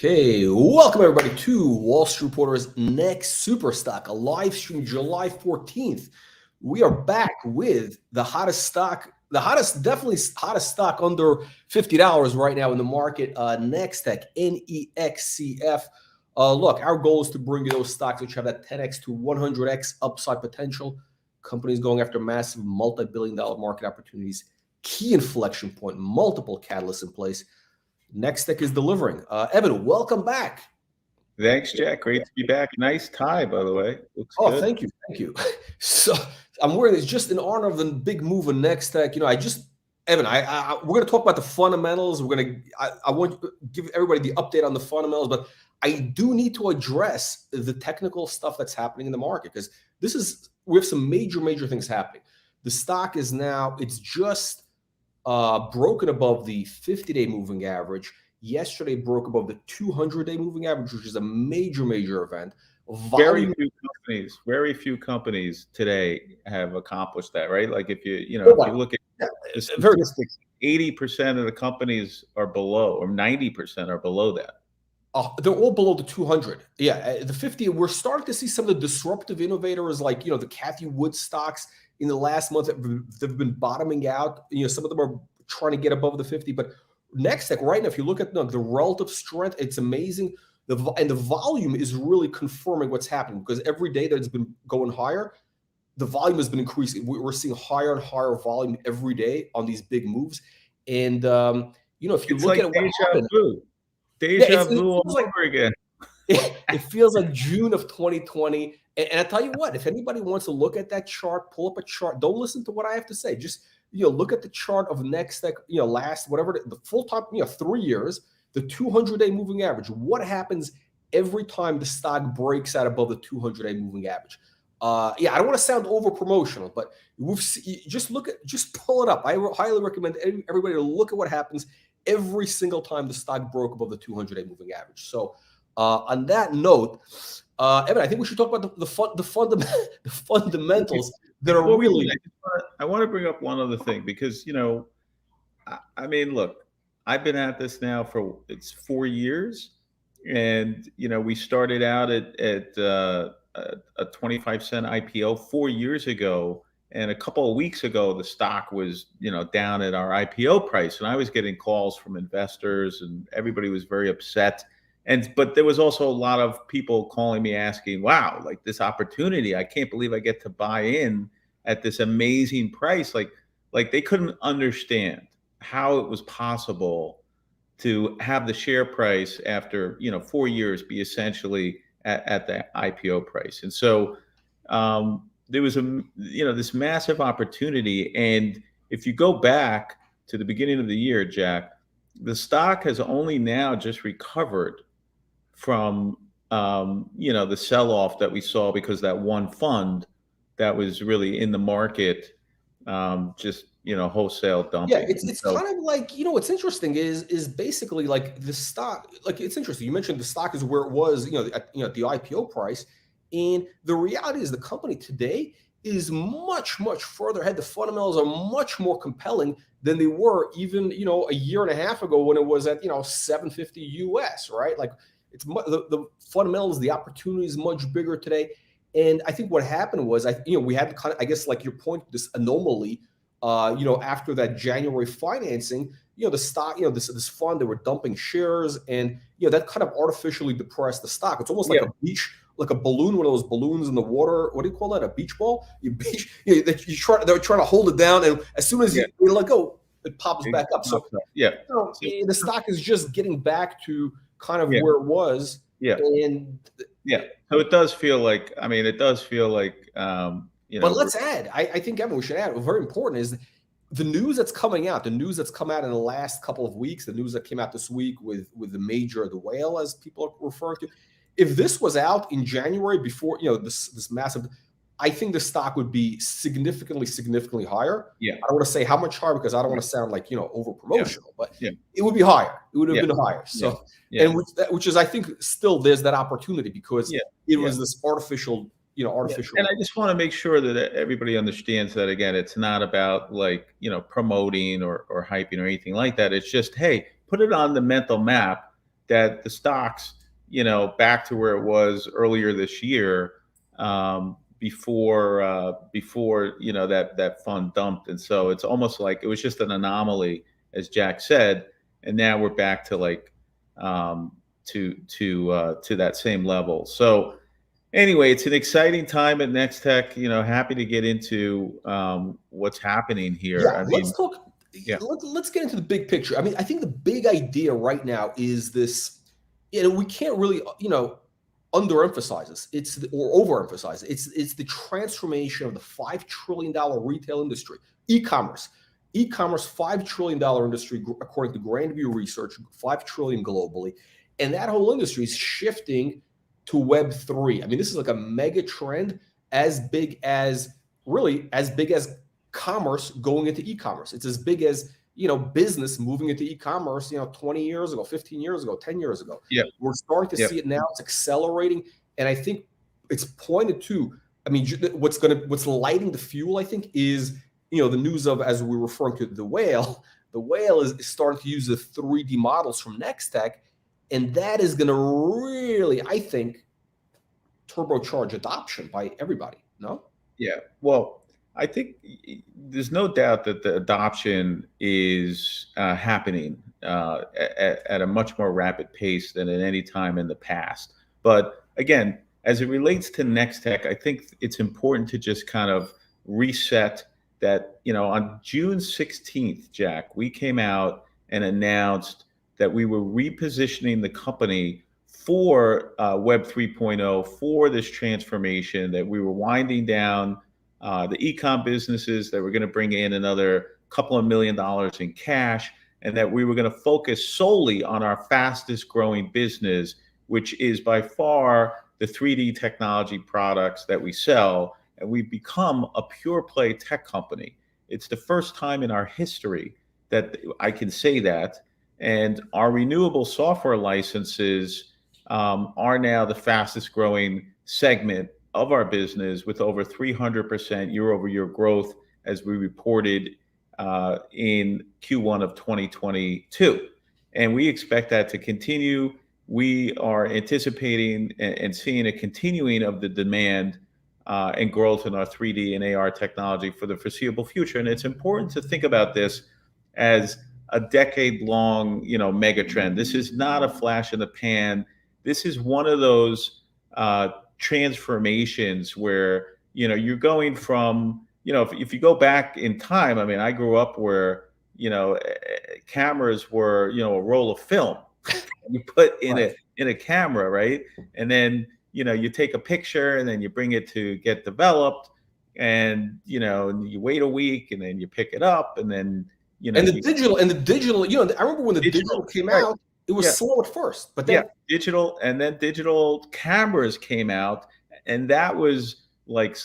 Okay, welcome everybody to Wall Street Reporter's Next Superstock, a live stream July 14th. We are back with the hottest stock, definitely hottest stock under $50 right now in the market, Nextech, NEXCF. Look, our goal is to bring you those stocks which have that 10x to 100x upside potential. Companies going after massive multi-billion-dollar market opportunities, key inflection point, multiple catalysts in place. Nextech is delivering. Evan, welcome back. Thanks, Jack. Great to be back. Nice tie, by the way. Looks good. Thank you. So I'm wearing this just in honor of the big move in Nextech. Evan, we're going to talk about the fundamentals. I want to give everybody the update on the fundamentals, but I do need to address the technical stuff that's happening in the market because we have some major things happening. The stock is now, it's just broken above the 50-day moving average. Yesterday broke above the 200-day moving average, which is a major event. Very few companies today have accomplished that, right? Like if you look at the statistics, 80% of the companies are below, or 90% are below that. They're all below the 200. Yeah, the 50. We're starting to see some of the disruptive innovators, like the Cathie Wood stocks in the last month they've been bottoming out. Some of them are trying to get above the 50, but Nextech right now, if you look at the relative strength, it's amazing. The volume is really confirming what's happening because every day that it's been going higher, the volume has been increasing. We're seeing higher and higher volume every day on these big moves. And if you look at what happened, deja vu all over again. It feels like June of 2020. And I tell you what, if anybody wants to look at that chart, pull up a chart. Don't listen to what I have to say. Just look at the chart of Nextech. Last the full time 3 years, the 200-day moving average. What happens every time the stock breaks out above the 200-day moving average? I don't want to sound over promotional, but just pull it up. I highly recommend everybody to look at what happens every single time the stock broke above the 200-day moving average. So on that note, Evan, I think we should talk about the fundamentals that are really. I want to bring up one other thing because I mean, look, I've been at this now for 4 years, and we started out at a 25-cent IPO 4 years ago, and a couple of weeks ago the stock was down at our IPO price, and I was getting calls from investors, and everybody was very upset. But there was also a lot of people calling me asking, wow, like this opportunity, I can't believe I get to buy in at this amazing price. Like they couldn't understand how it was possible to have the share price after 4 years be essentially at the IPO price. And so there was this massive opportunity. And if you go back to the beginning of the year, Jack, the stock has only now just recovered from the sell-off that we saw because that one fund that was really in the market just wholesale dumping. Yeah, it's kind of like what's interesting is basically like the stock. Like it's interesting. You mentioned the stock is where it was at the IPO price, and the reality is the company today is much further ahead. The fundamentals are much more compelling than they were even a year and a half ago when it was at 750 US, right? Like it's the fundamentals, the opportunity is much bigger today. And I think what happened was we had kind of, I guess, like your point, this anomaly after that January financing, the stock, this fund, they were dumping shares, and that kind of artificially depressed the stock. It's almost like a balloon, one of those balloons in the water. What do you call that? A beach ball? They're trying to hold it down, and as soon as you let go, it pops back up. So the stock is just getting back to kind of where it was. So it does feel like, but let's add, I think, Evan, we should add, very important is the news that's coming out, in the last couple of weeks, the news that came out this week with the whale, as people are referring to. If this was out in January before, this massive, I think the stock would be significantly higher. Yeah. I don't want to say how much higher because I don't want to sound like, over promotional, but it would be higher. It would have been higher. So, and which is, I think still there's that opportunity because it was this artificial. And I just want to make sure that everybody understands that, again, it's not about promoting or hyping or anything like that. It's just, hey, put it on the mental map that the stocks, back to where it was earlier this year, before that fund dumped. And so it's almost like it was just an anomaly, as Jack said, and now we're back to like to that same level. So anyway, it's an exciting time at Nextech. Happy to get into what's happening here. Yeah, I let's mean, talk. yeah, Let's get into the big picture. I mean, I think the big idea right now is this. We can't really, underemphasize this. Or overemphasize it. It's the transformation of the $5 trillion retail industry, e-commerce. E-commerce, $5 trillion industry, according to Grandview Research, 5 trillion globally, and that whole industry is shifting to Web3. I mean, this is like a mega trend, as big as commerce going into e-commerce. It's as big as business moving into e-commerce 20 years ago, 15 years ago, 10 years ago. yeah, We're starting to yeah, see it now. It's accelerating, and I think it's pointed to, I mean, what's lighting the fuel, I think, is the news of, as we're referring to, the whale. The whale is starting to use the 3D models from Nextech, and that is going to really, I think, turbocharge adoption by everybody. No? yeah. Well, I think there's no doubt that the adoption is happening at a much more rapid pace than at any time in the past. But again, as it relates to Nextech, I think it's important to just kind of reset that, on June 16th, Jack, we came out and announced that we were repositioning the company for Web 3.0, for this transformation, that we were winding down the e-com businesses, that were going to bring in another couple of $1 million in cash, and that we were going to focus solely on our fastest growing business, which is by far the 3D technology products that we sell. And we've become a pure play tech company. It's the first time in our history that I can say that. And our renewable software licenses are now the fastest growing segment of our business, with over 300% year-over-year growth, as we reported in Q1 of 2022. And we expect that to continue. We are anticipating and seeing a continuing of the demand and growth in our 3D and AR technology for the foreseeable future. And it's important to think about this as a decade-long, mega trend. This is not a flash in the pan. This is one of those transformations where you're going from, if you go back in time. I mean, I grew up where cameras were a roll of film you put in Right. a camera, right? And then you take a picture, and then you bring it to get developed, and you wait a week, and then you pick it up, and then And the you digital, I remember when the digital came right? out, it was Yeah, slow at first, but yeah, then digital, and then digital cameras came out, and that was like,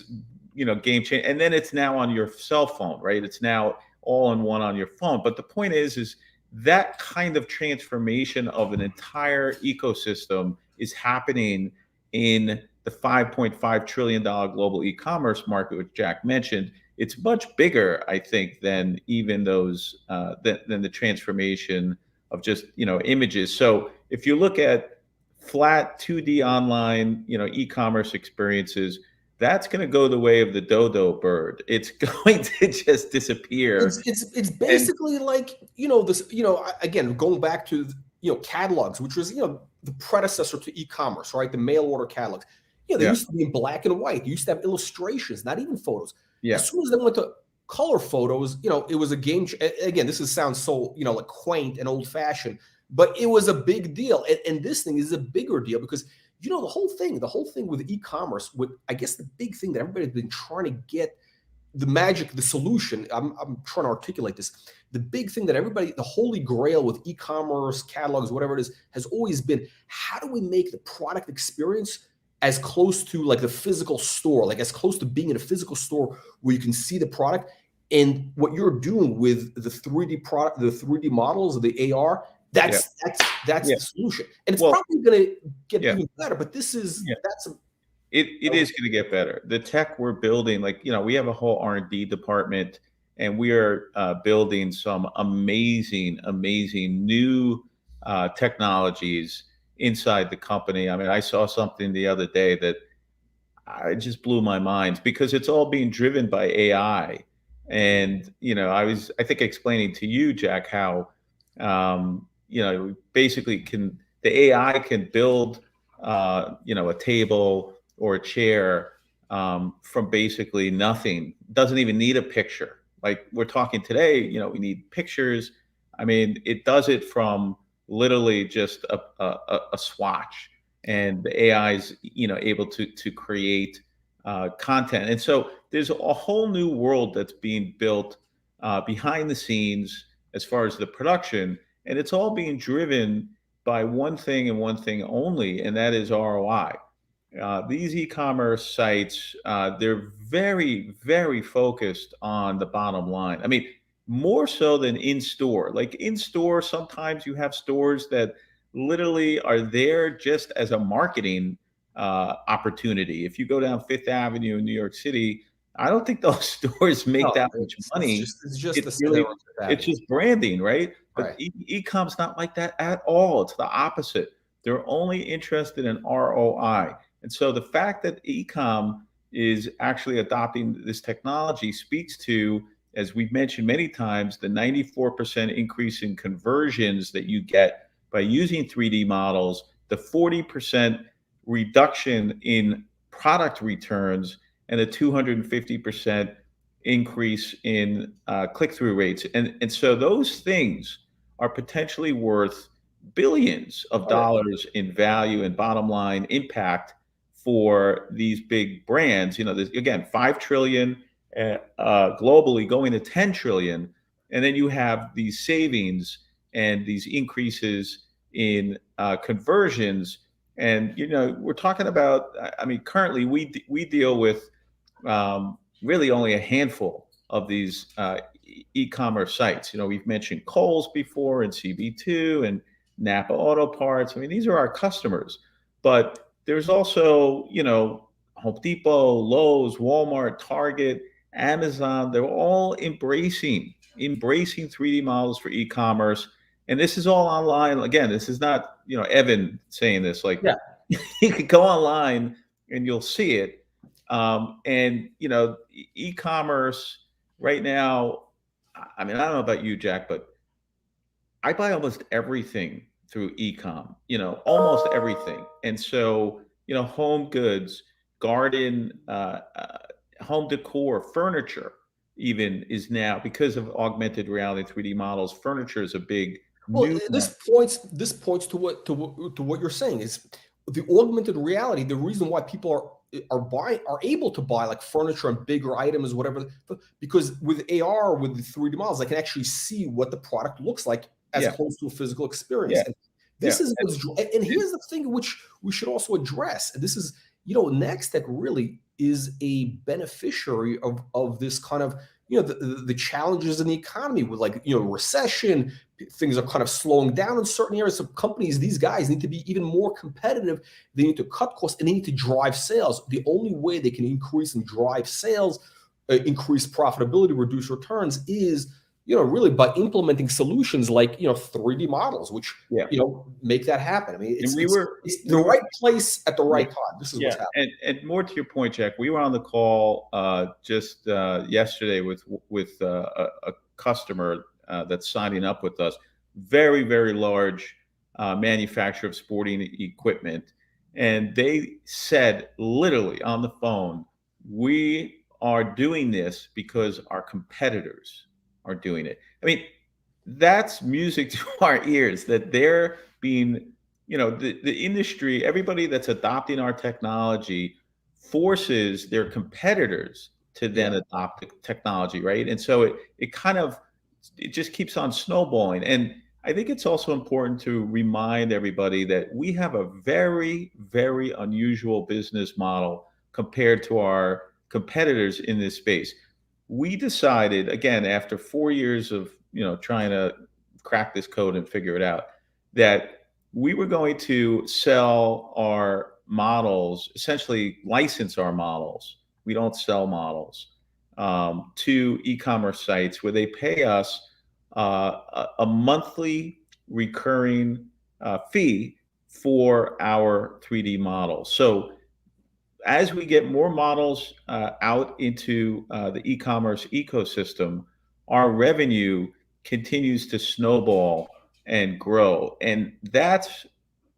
game change. And then it's now on your cell phone, right? It's now all in one on your phone. But the point is that kind of transformation of an entire ecosystem is happening in the $5.5 trillion global e-commerce market, which Jack mentioned. It's much bigger, I think, than even those than the transformation of just images. So if you look at flat 2D online e-commerce experiences, that's going to go the way of the dodo bird. It's going to just disappear. it's And basically like this, again, going back to catalogs, which was the predecessor to e-commerce, right? The mail order catalogs. They yeah, used to be in black and white. They used to have illustrations, not even photos. yeah, As soon as they went to color photos, it was a game. Again, sounds so like quaint and old fashioned, but it was a big deal. And this thing is a bigger deal because the whole thing with e-commerce, with, I guess, the big thing that everybody's been trying to get, the magic, the solution. I'm trying to articulate this. The big thing that everybody, the holy grail with e-commerce, catalogs, whatever it is, has always been, how do we make the product experience as close to like the physical store, like as close to being in a physical store where you can see the product. And what you're doing with the 3D product, the 3D models of the AR, yeah, that's yeah. the solution. And it's Well, probably going to get yeah, even better. But that's yeah. a, It is going to get better. The tech we're building, like, we have a whole R&D department, and we are building some amazing new technologies inside the company. I mean, I saw something the other day that it just blew my mind because it's all being driven by AI. And, I think explaining to you, Jack, how, basically the AI can build, a table or a chair from basically nothing. Doesn't even need a picture. Like we're talking today, we need pictures. I mean, it does it from literally just a swatch, and the AI is able to create content. And so there's a whole new world that's being built behind the scenes as far as the production, and it's all being driven by one thing and one thing only, and that is ROI. These e-commerce sites, they're very, very focused on the bottom line. I mean, more so than in store. Like in store, sometimes you have stores that literally are there just as a marketing opportunity. If you go down Fifth Avenue in New York City, I don't think those stores make No, that much money. it's just It's the center really, of Fifth it's Avenue. just branding, right? But Right. e-com's not like that at all. It's the opposite. They're only interested in ROI. And so the fact that e-com is actually adopting this technology speaks to, as we've mentioned many times, the 94% increase in conversions that you get by using 3D models, the 40% reduction in product returns, and a 250% increase in click-through rates. And so those things are potentially worth billions of Oh, yeah. dollars in value and bottom line impact for these big brands. There's again 5 trillion globally, going to 10 trillion, and then you have these savings and these increases in conversions. And we're talking about. I mean, currently we deal with really only a handful of these e-commerce sites. We've mentioned Kohl's before, and CB2, and Napa Auto Parts. I mean, these are our customers, but there's also, Home Depot, Lowe's, Walmart, Target, Amazon. They're all embracing 3D models for e-commerce. And this is all online. Again, this is not, Evan saying this. Like, Yeah. you could go online and you'll see it. And e-commerce right now, I mean, I don't know about you, Jack, but I buy almost everything through e-com, almost everything. And so, home goods, garden, home decor, furniture even is now, because of augmented reality, 3D models, furniture is a big Well, new this points to what you're saying is the augmented reality. The reason why people are able to buy like furniture and bigger items, whatever, because with AR, with the 3D models, they can actually see what the product looks like as yeah, close to a physical experience. yeah, And yeah. this is and here's the thing which we should also address. And this is, Nextech really is a beneficiary of this kind of, the challenges in the economy with, like, recession. Things are kind of slowing down in certain areas. So companies, these guys need to be even more competitive. They need to cut costs and they need to drive sales. The only way they can increase and drive sales, increase profitability, reduce returns is, really by implementing solutions like, 3D models, which, Yeah. make that happen. I mean, And it's the right place at the yeah, right time. This is yeah. what's happening. And more to your point, Jack, we were on the call just yesterday with a customer that's signing up with us, very, very large manufacturer of sporting equipment. And they said literally on the phone, we are doing this because our competitors are doing it. I mean, that's music to our ears, that they're being, the industry, everybody that's adopting our technology forces their competitors to then Yeah. adopt the technology, right? And so it just keeps on snowballing. And I think it's also important to remind everybody that we have a very, very unusual business model compared to our competitors in this space. We decided, again, after 4 years of trying to crack this code and figure it out, that we were going to sell our models, essentially license our models. We don't sell models to e-commerce sites where they pay us a monthly recurring fee for our 3D models. So as we get more models out into the e-commerce ecosystem, our revenue continues to snowball and grow. And that's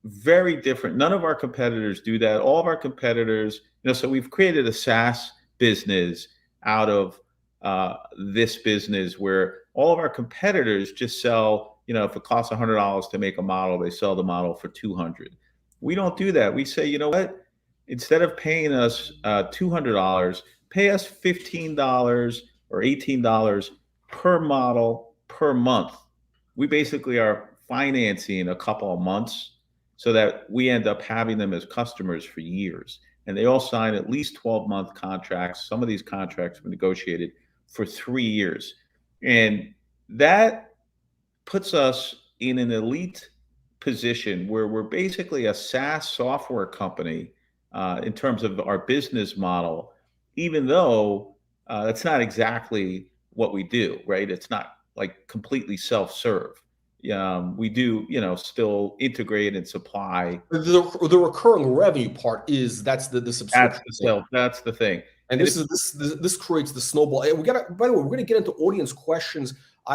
very different. None of our competitors do that. All of our competitors, so we've created a SaaS business out of this business where all of our competitors just sell, if it costs $100 to make a model, they sell the model for 200. We don't do that. We say, you know what? Instead of paying us $200, pay us $15 or $18 per model per month. We basically are financing a couple of months so that we end up having them as customers for years. And they all sign at least 12-month contracts. Some of these contracts were negotiated for 3 years. And that puts us in an elite position where we're basically a SaaS software company in terms of our business model, even though that's not exactly what we do, right? It's not like completely self-serve. We do, still integrate and supply. The recurring revenue part that's the subscription. That's the thing. And this creates the snowball. And by the way, we're gonna get into audience questions.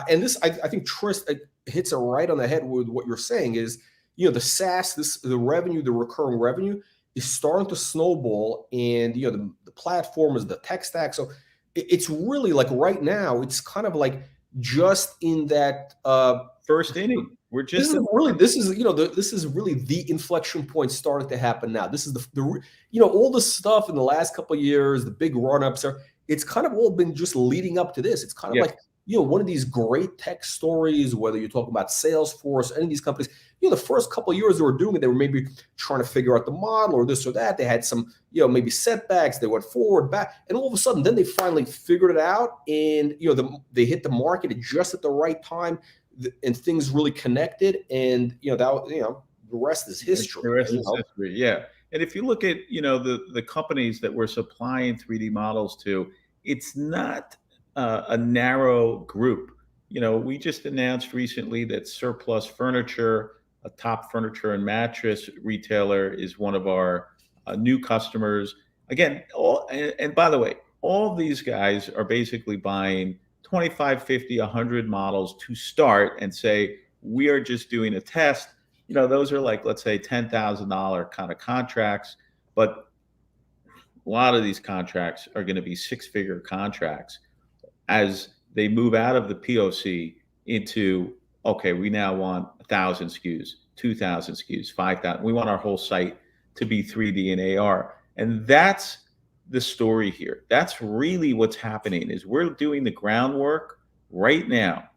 And this, I think Trist hits it right on the head with what you're saying is, the SaaS, the revenue, the recurring revenue is starting to snowball, and the platform is the tech stack. So it's really like right now, it's kind of like just in that first inning. We're just this is really the inflection point starting to happen now. This is the all the stuff in the last couple of years, the big run-ups it's kind of all been just leading up to this. It's kind of like one of these great tech stories, whether you're talking about Salesforce, any of these companies, the first couple of years they were doing it, they were maybe trying to figure out the model or this or that. They had some, maybe setbacks. They went forward, back, and all of a sudden, then they finally figured it out, and they hit the market just at the right time, and things really connected, and the rest is history. The rest is history, yeah. And if you look at the companies that we're supplying 3D models to, it's not a narrow group. We just announced recently that Surplus Furniture, a top furniture and mattress retailer, is one of our new customers. Again, and by the way, all of these guys are basically buying 25, 50, 100 models to start and say, we are just doing a test. Those are like, let's say, $10,000 kind of contracts, but a lot of these contracts are going to be six-figure contracts as they move out of the POC into, okay, we now want 1,000 SKUs, 2,000 SKUs, 5,000. We want our whole site to be 3D and AR. And that's the story here. That's really what's happening is we're doing the groundwork right now,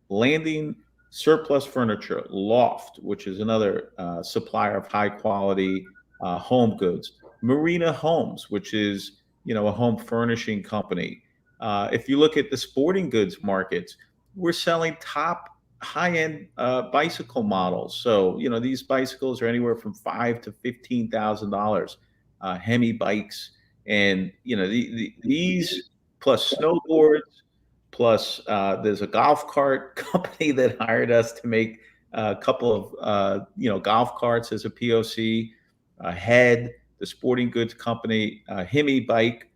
landing Surplus Furniture, Loft, which is another supplier of high quality home goods, Marina Homes, which is a home furnishing company. If you look at the sporting goods markets, we're selling top high-end bicycle models. So these bicycles are anywhere from $5,000 to $15,000. Hemi bikes, and these plus snowboards, plus there's a golf cart company that hired us to make a couple of golf carts as a POC. Head, the sporting goods company, Hemi bike,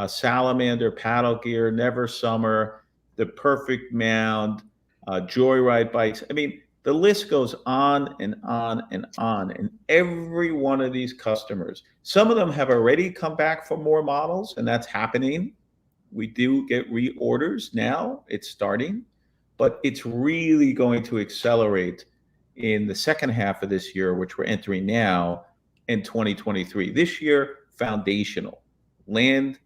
Salamander paddle gear, Never Summer, the Perfect Mound, Joyride bikes. I mean, the list goes on and on and on. And every one of these customers, some of them have already come back for more models, and that's happening. We do get reorders now. It's starting, but it's really going to accelerate in the second half of this year, which we're entering now, in 2023. This year, foundational. Land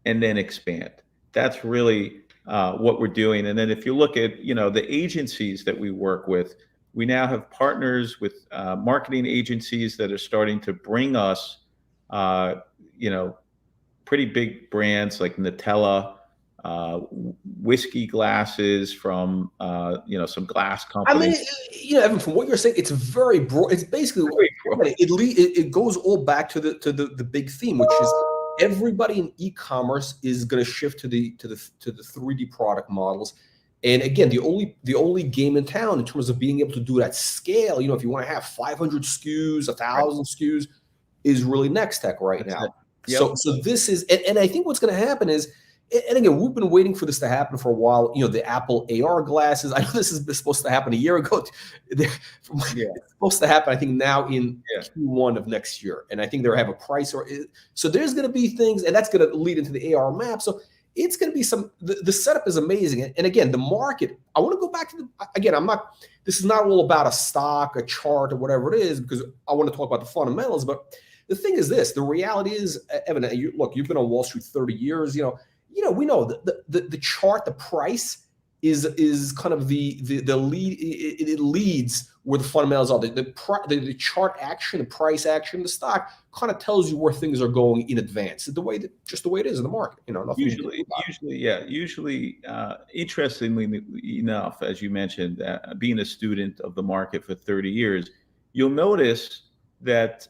and then expand. That's really what we're doing. And then if you look at the agencies that we work with, we now have partners with marketing agencies that are starting to bring us pretty big brands like Nutella, whiskey glasses from some glass companies. I mean, Evan, from what you're saying, it's very broad. It's basically it goes all back to the big theme, which is everybody in e-commerce is going to shift to the 3D product models. And again, the only game in town in terms of being able to do that scale, if you want to have 500 SKUs, Right. 1,000 SKUs, is really Nextech right That's now. it. So Yep. this is, and I think what's going to happen is, and again, we've been waiting for this to happen for a while. The Apple AR glasses. I know this is supposed to happen a year ago. It's Yeah. supposed to happen, I think, now in Yeah. Q1 of next year, and I think they'll have a price. So there's going to be things, and that's going to lead into the AR map. So it's going to be the setup is amazing. And again, the market, I want to go back to again, this is not all about a stock, a chart, or whatever it is, because I want to talk about the fundamentals. But the thing is this, the reality is, Evan, you've been on Wall Street 30 years, we know the chart, the price is kind of the lead. It leads where the fundamentals are. The chart action, the price action, the stock kind of tells you where things are going in advance. Just the way it is in the market. Nothing you can do about it. Usually, interestingly enough, as you mentioned, being a student of the market for 30 years, you'll notice that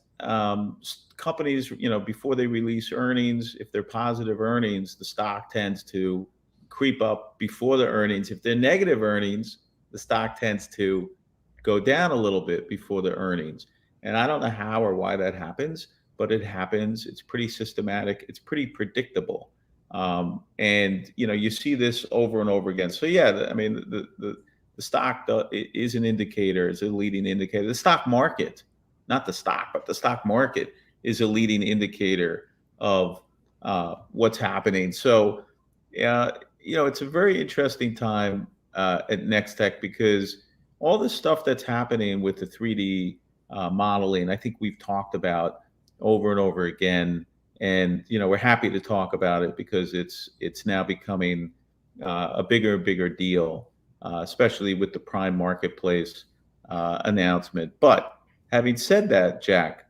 companies, before they release earnings, if they're positive earnings, the stock tends to creep up before the earnings. If they're negative earnings, the stock tends to go down a little bit before the earnings. And I don't know how or why that happens, but it happens. It's pretty systematic. It's pretty predictable. And you see this over and over again. So yeah, I mean, the stock is an indicator. It's a leading indicator. The stock market, not the stock, but the stock market is a leading indicator of what's happening. So, it's a very interesting time at Nextech, because all the stuff that's happening with the 3D modeling, I think we've talked about over and over again. And, we're happy to talk about it because it's now becoming a bigger and bigger deal, especially with the Prime Marketplace announcement. But having said that, Jack,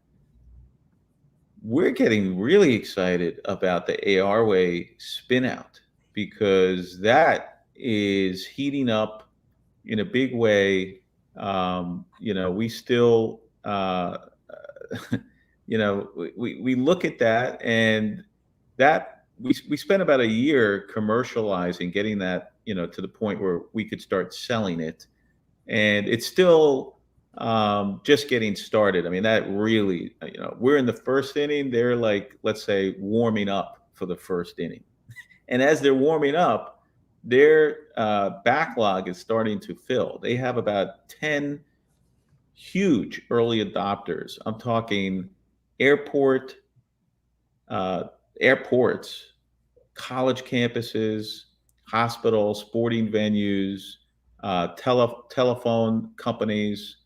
we're getting really excited about the ARway spinout, because that is heating up in a big way. We still, we look at that, and that we spent about a year commercializing, getting that, to the point where we could start selling it. And it's still just getting started. I mean, that really, we're in the first inning. They're like, let's say, warming up for the first inning. And as they're warming up, their backlog is starting to fill. They have about 10 huge early adopters. I'm talking airports, college campuses, hospitals, sporting venues, telephone companies.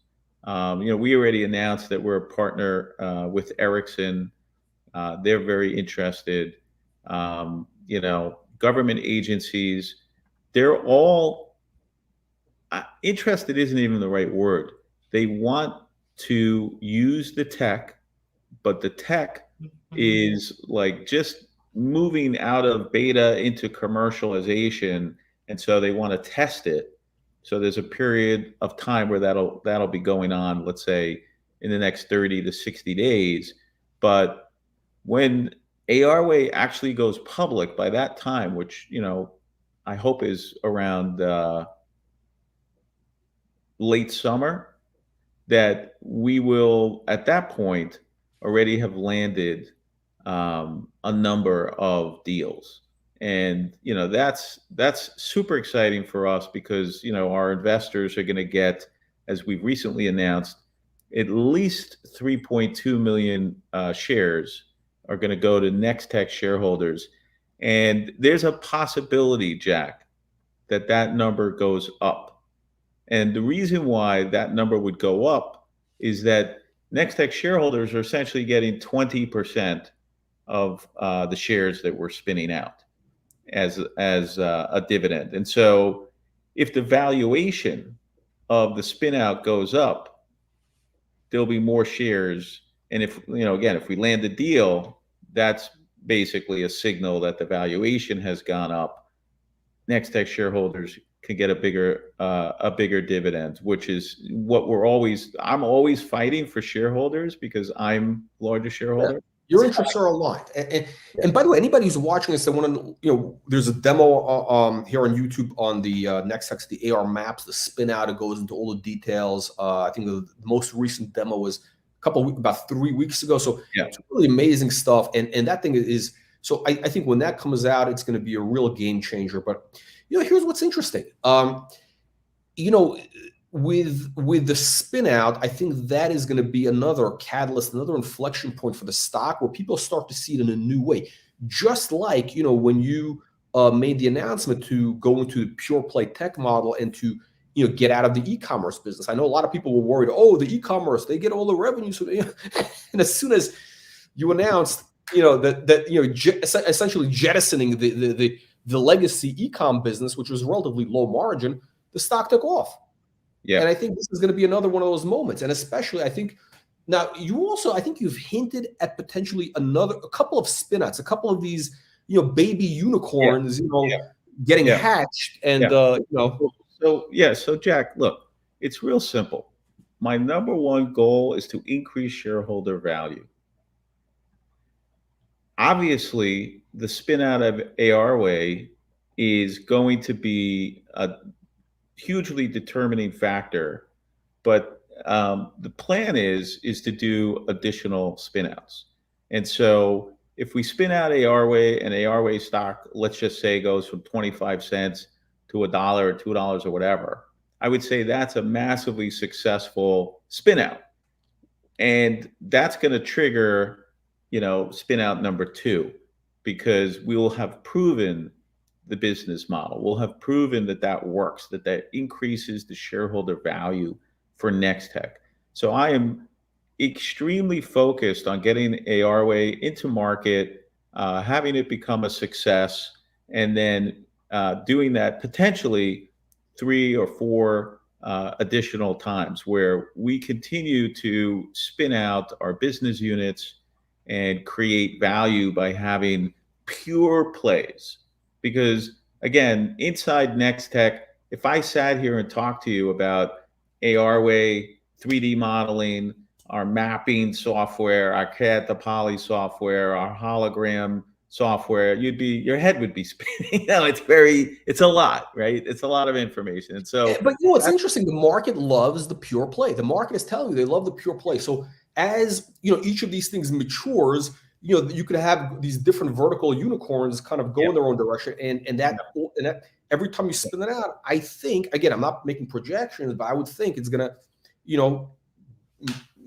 We already announced that we're a partner with Ericsson. They're very interested. Government agencies, they're all interested isn't even the right word. They want to use the tech, but the tech is like just moving out of beta into commercialization. And so they want to test it. So there's a period of time where that'll be going on, let's say, in the next 30 to 60 days. But when ARway actually goes public by that time, which, I hope is around late summer, that we will, at that point, already have landed a number of deals. And that's super exciting for us, because our investors are going to get, as we've recently announced, at least 3.2 million shares are going to go to Nextech shareholders. And there's a possibility, Jack, that number goes up. And the reason why that number would go up is that Nextech shareholders are essentially getting 20% of the shares that we're spinning out as a dividend. And so if the valuation of the spinout goes up, there'll be more shares. And if, again, if we land a deal, that's basically a signal that the valuation has gone up. Nextech shareholders can get a bigger dividend, which is what I'm always fighting for shareholders, because I'm largest shareholder. Your interests are aligned. And by the way, anybody who's watching this, there's a demo here on YouTube on the Nextech, the AR maps, the spin out. It goes into all the details. I think the most recent demo was about 3 weeks ago. So it's really amazing stuff. And that thing is, so I think when that comes out, it's going to be a real game changer. But, here's what's interesting. With the spin out, I think that is going to be another catalyst, another inflection point for the stock where people start to see it in a new way. Just like, when you made the announcement to go into the pure play tech model and to, get out of the e-commerce business. I know a lot of people were worried, the e-commerce, they get all the revenue. So and as soon as you announced, essentially jettisoning the legacy e-com business, which was relatively low margin, the stock took off. Yeah. And I think this is going to be another one of those moments. And especially, I think, now I think you've hinted at potentially a couple of spinouts, a couple of these, baby unicorns, getting hatched. And, So Jack, look, it's real simple. My number one goal is to increase shareholder value. Obviously, the spin out of ARway is going to be a hugely determining factor, but the plan is to do additional spinouts. And so if we spin out ARway and ARway stock, let's just say goes from 25 cents to $1 or $2 or whatever, I would say that's a massively successful spinout. And that's going to trigger, spinout number 2, because we will have proven the business model. We'll have proven that works, that increases the shareholder value for Nextech. So I am extremely focused on getting ARway into market, having it become a success, and then doing that potentially 3 or 4 additional times where we continue to spin out our business units and create value by having pure plays. Because again, inside Nextech, if I sat here and talked to you about ARway, 3D modeling, our mapping software, our CAD to Poly software, our hologram software, your head would be spinning. It's a lot, right? It's a lot of information. And so, but it's interesting. The market loves the pure play. The market is telling you they love the pure play. So as each of these things matures, you could have these different vertical unicorns kind of go in their own direction. And that every time you spin it out, I think, again, I'm not making projections, but I would think it's going to,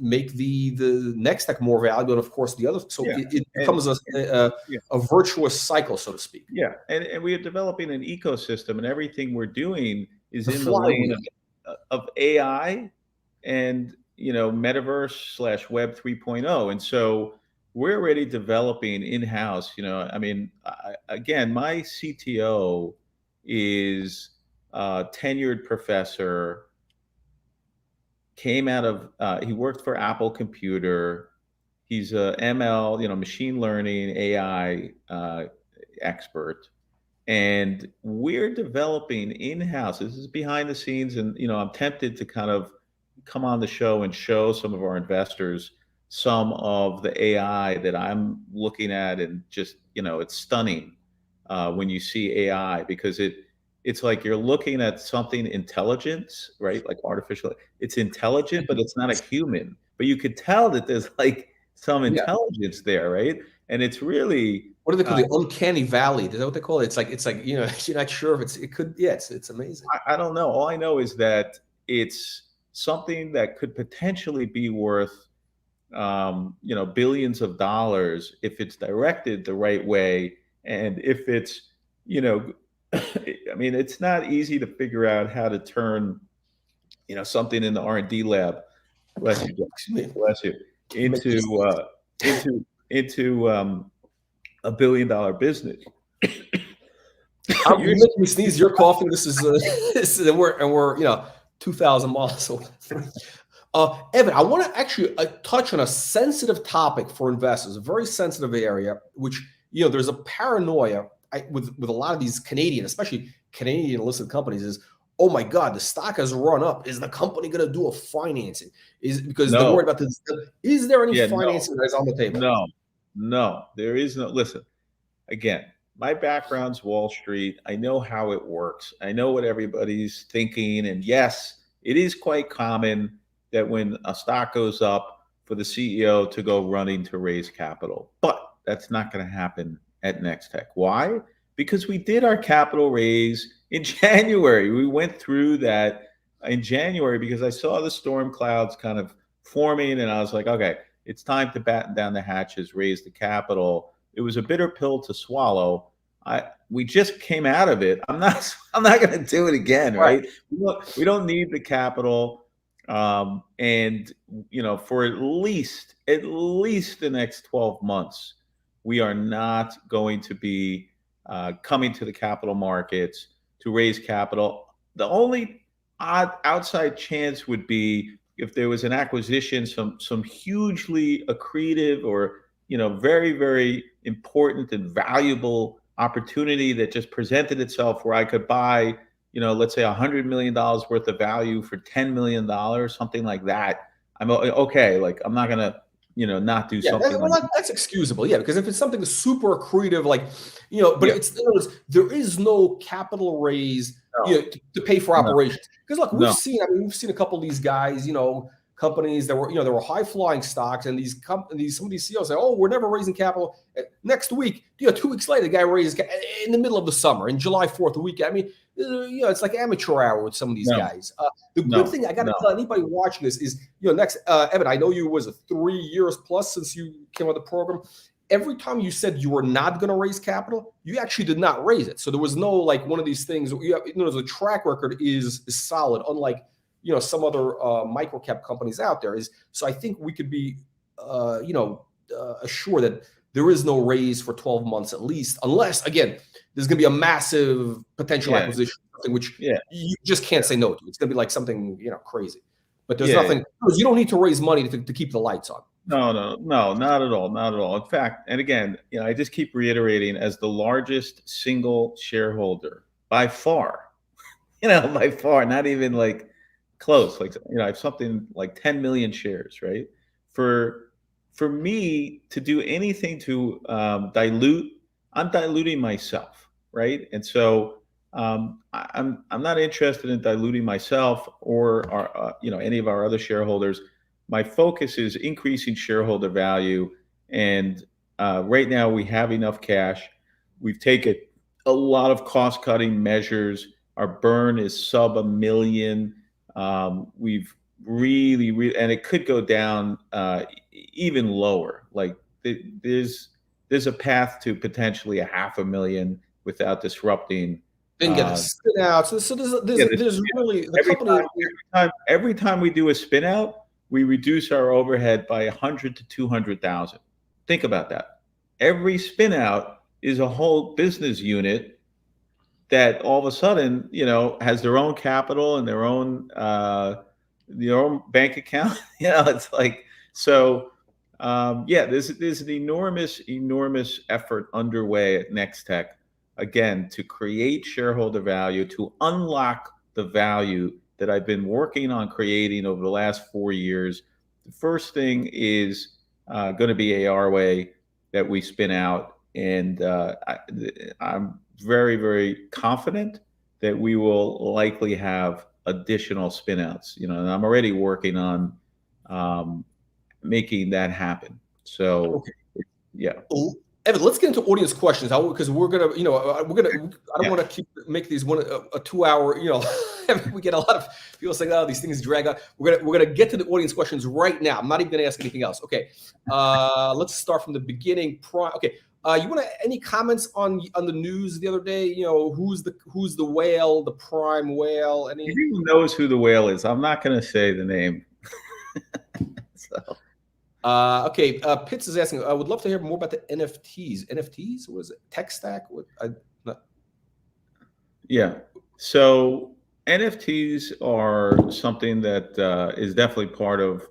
make the Nextech more valuable, and of course the other. So it becomes a virtuous cycle, so to speak. Yeah, and we are developing an ecosystem, and everything we're doing is in the lane of AI and metaverse / Web 3.0, and so we're already developing in-house. Again, my CTO is a tenured professor. Came out of, he worked for Apple Computer. He's a ML, machine learning, AI expert. And we're developing in-house. This is behind the scenes. And, I'm tempted to kind of come on the show and show some of our investors some of the AI that I'm looking at. And just, it's stunning when you see AI, because it's like you're looking at something intelligent, right? Like artificial. It's intelligent, but it's not a human. But you could tell that there's like some intelligence there, right? And it's really, what do they call the uncanny valley? Is that what they call it? It's like you're not sure if it could. Yeah, it's amazing. I don't know. All I know is that it's something that could potentially be worth, billions of dollars if it's directed the right way, and if it's, it's not easy to figure out how to turn, something in the R&D lab, bless you, into $1 billion business. You're making me sneeze. You're coughing. This is and we're 2,000 miles away. Evan, I want to actually touch on a sensitive topic for investors, a very sensitive area, which there's a paranoia with a lot of these Canadian, especially Canadian listed companies, is, oh my God, the stock has run up. Is the company going to do a financing? Because they're worried about this. Is there any financing that is on the table? No, no, there is no, listen, again, my background's Wall Street. I know how it works. I know what everybody's thinking. And yes, it is quite common that when a stock goes up for the CEO to go running to raise capital. But that's not going to happen at Nextech. Why? Because we did our capital raise in January. We went through that in January because I saw the storm clouds kind of forming and I was like, okay, it's time to batten down the hatches, raise the capital. It was a bitter pill to swallow. We just came out of it. I'm not going to do it again, Right. right? We don't need the capital, and for at least the next 12 months, we are not going to be coming to the capital markets to raise capital. The only odd outside chance would be if there was an acquisition, some hugely accretive or very, very important and valuable opportunity that just presented itself where I could buy, let's say $100 million worth of value for $10 million, something like that. I'm okay. Like, I'm not going to, not do Yeah, something like that. that's excusable. Yeah, because if it's something super accretive, like, but Yeah. it's, in other words, there is no capital raise, No, to pay for no, operations. Because look, no, we've seen a couple of these guys, companies that were, there were high flying stocks, and some of these CEOs say, oh, we're never raising capital. Next week, 2 weeks later, the guy raises in the middle of the summer, in July 4th weekend. I mean, it's like amateur hour with some of these no, guys. The good no, thing I got to no. tell anybody watching this is, next, Evan, I know you was 3 years plus since you came on the program. Every time you said you were not going to raise capital, you actually did not raise it. So there was no like one of these things. The track record is solid, unlike some other micro cap companies out there. So I think we could be assured that there is no raise for 12 months at least, unless again there's going to be a massive potential Yeah, acquisition, something which yeah, you just can't say no to. It's going to be like something crazy. But there's yeah. nothing. You don't need to raise money to keep the lights on. No, no, no, not at all, not at all. In fact, and again, I just keep reiterating, as the largest single shareholder by far, by far, not even like close. Like, I have something like 10 million shares, right? For for me to do anything to dilute, I'm diluting myself, right? And so I'm not interested in diluting myself or our any of our other shareholders. My focus is increasing shareholder value, and right now we have enough cash. We've taken a lot of cost cutting measures. Our burn is sub a million. We've really, and it could go down even lower. Like, there's a path to potentially a 500,000 without disrupting. Then get a spin out. So Yeah, there's really the every company. every time we do a spin out, we reduce our overhead by 100 to 200,000. Think about that. Every spin out is a whole business unit that all of a sudden, has their own capital and their own bank account. It's like, so. Yeah, there's an enormous effort underway at Nextech, again, to create shareholder value, to unlock the value that I've been working on creating over the last 4 years. The first thing is going to be ARway that we spin out, and I'm very, very confident that we will likely have additional spinouts. And I'm already working on making that happen. So, Okay. yeah. Evan, let's get into audience questions because we're gonna, I don't Yeah. want to make these a 2 hour, we get a lot of people saying, oh, these things drag on. We're gonna get to the audience questions right now. I'm not even gonna ask anything else. Okay. Let's start from the beginning. Okay. You want any comments on the news the other day? Who's the whale, the prime whale? Everyone knows who the whale is. I'm not going to say the name. So. Okay, Pitts is asking, I would love to hear more about the NFTs. NFTs? What is it? Tech stack? Yeah. So NFTs are something that is definitely part of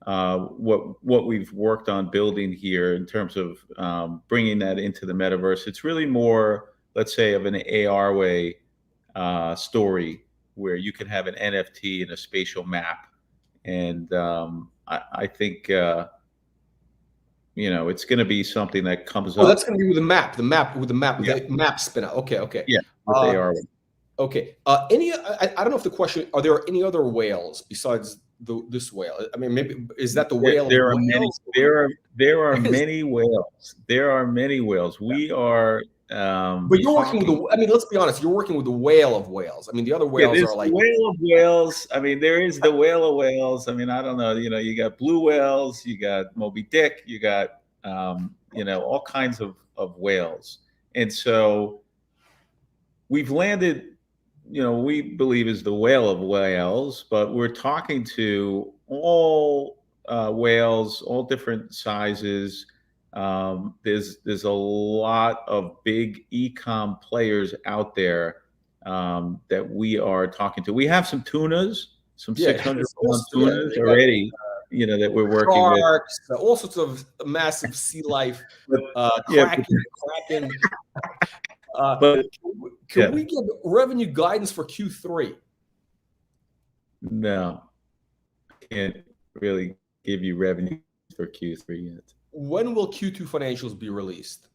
what we've worked on building here in terms of bringing that into the metaverse. It's really more, let's say, of an ARway story where you can have an NFT in a spatial map. And I think it's going to be something that comes Oh, that's up. going to be with the Yeah, map spinout. Okay, okay. yeah, with Uh, AR. okay. I don't know if the question, are there any other whales besides this whale? I mean, maybe is that the whale of There are many. whales? There are Is- many whales. There are many whales. We are but you're working with talking. the. I mean, let's be honest. You're working with the whale of whales. I mean, the other Yeah, whales are there's the like. whale of whales. I mean, there is the whale of whales. I mean, I don't know. You got blue whales. You got Moby Dick. You got all kinds of whales. And so we've landed. We believe is the whale of whales, but we're talking to all whales, all different sizes. There's a lot of big e-com players out there that we are talking to. We have some tunas, some Yeah, 600 it's pound also, yeah, tunas you got already, that we're working with. sharks, all sorts of massive sea life, But yeah, kraken. Uh, but can yeah, we get revenue guidance for Q3? no, can't really give you revenue for Q3 yet. When will Q2 financials be released?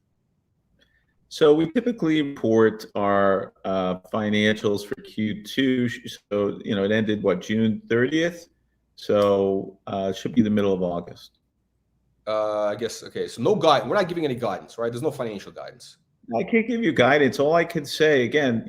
So we typically report our financials for Q2. So, it ended June 30th. So it should be the middle of August. I guess, okay. So no guide. We're not giving any guidance, right? There's no financial guidance. I can't give you guidance. All I can say again,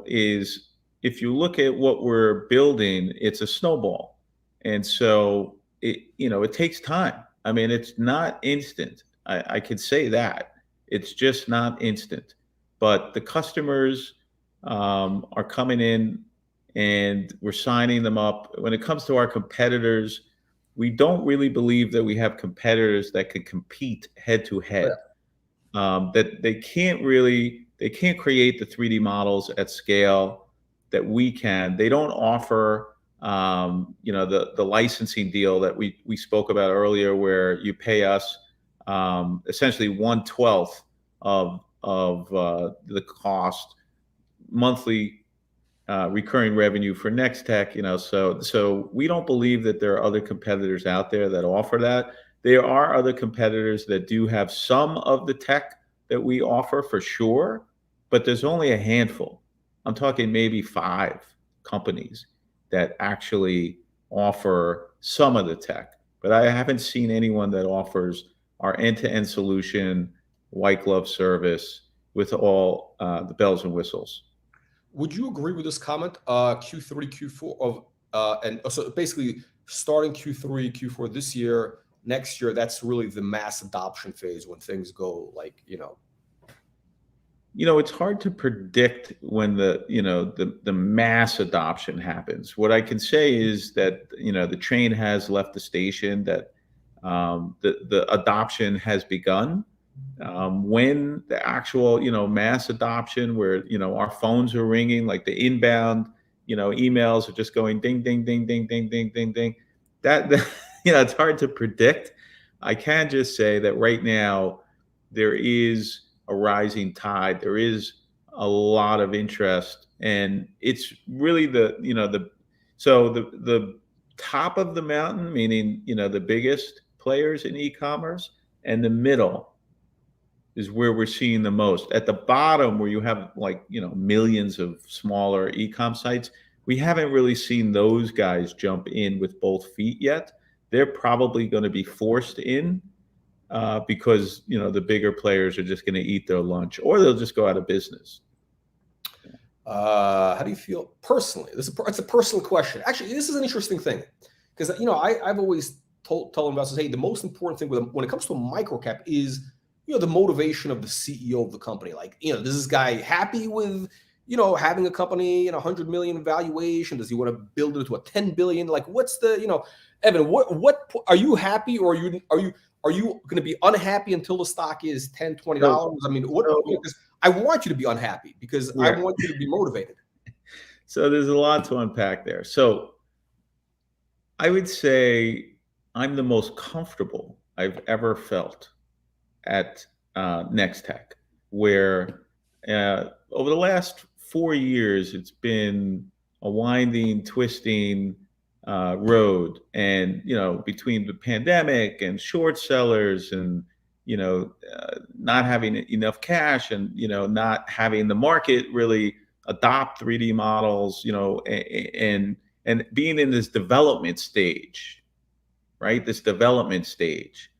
is if you look at what we're building, it's a snowball. And so it takes time. I mean, it's not instant. I could say that. It's just not instant. But the customers are coming in and we're signing them up. When it comes to our competitors, we don't really believe that we have competitors that can compete head to head. That they can't create the 3D models at scale that we can. They don't offer the licensing deal that we spoke about earlier, where you pay us essentially 1/12 of the cost monthly recurring revenue for Nextech. So we don't believe that there are other competitors out there that offer that. There are other competitors that do have some of the tech that we offer for sure, but there's only a handful. I'm talking maybe 5 companies that actually offer some of the tech, but I haven't seen anyone that offers our end-to-end solution, white glove service with all the bells and whistles. Would you agree with this comment? Q3, Q4 of, and so basically starting Q3, Q4 this year, next year, that's really the mass adoption phase when things go It's hard to predict when the mass adoption happens. What I can say is that the train has left the station, that the adoption has begun. When the actual mass adoption, where our phones are ringing, like the inbound emails are just going ding ding ding ding ding ding ding ding, that it's hard to predict. I can just say that right now there is a rising tide. There is a lot of interest, and it's really the top of the mountain, meaning the biggest players in e-commerce, and the middle is where we're seeing the most. At the bottom, where you have millions of smaller e-com sites, we haven't really seen those guys jump in with both feet yet. They're probably going to be forced in because the bigger players are just going to eat their lunch, or they'll just go out of business. How do you feel personally? It's a personal question. Actually, this is an interesting thing because I've always tell investors, hey, the most important thing when it comes to a microcap is the motivation of the CEO of the company. Like, does this guy happy with having a company in 100 million valuation? Does he want to build it to a 10 billion? Like, what's the Evan? What are you happy, or are you going to be unhappy until the stock is $10, $20? I mean, because I want you to be unhappy because I want you to be motivated. So there's a lot to unpack there. So I would say I'm the most comfortable I've ever felt at Nextech, where over the last 4 years, it's been a winding, twisting road, and between the pandemic and short sellers and not having enough cash, and not having the market really adopt 3D models, and being in this development stage, right? This development stage.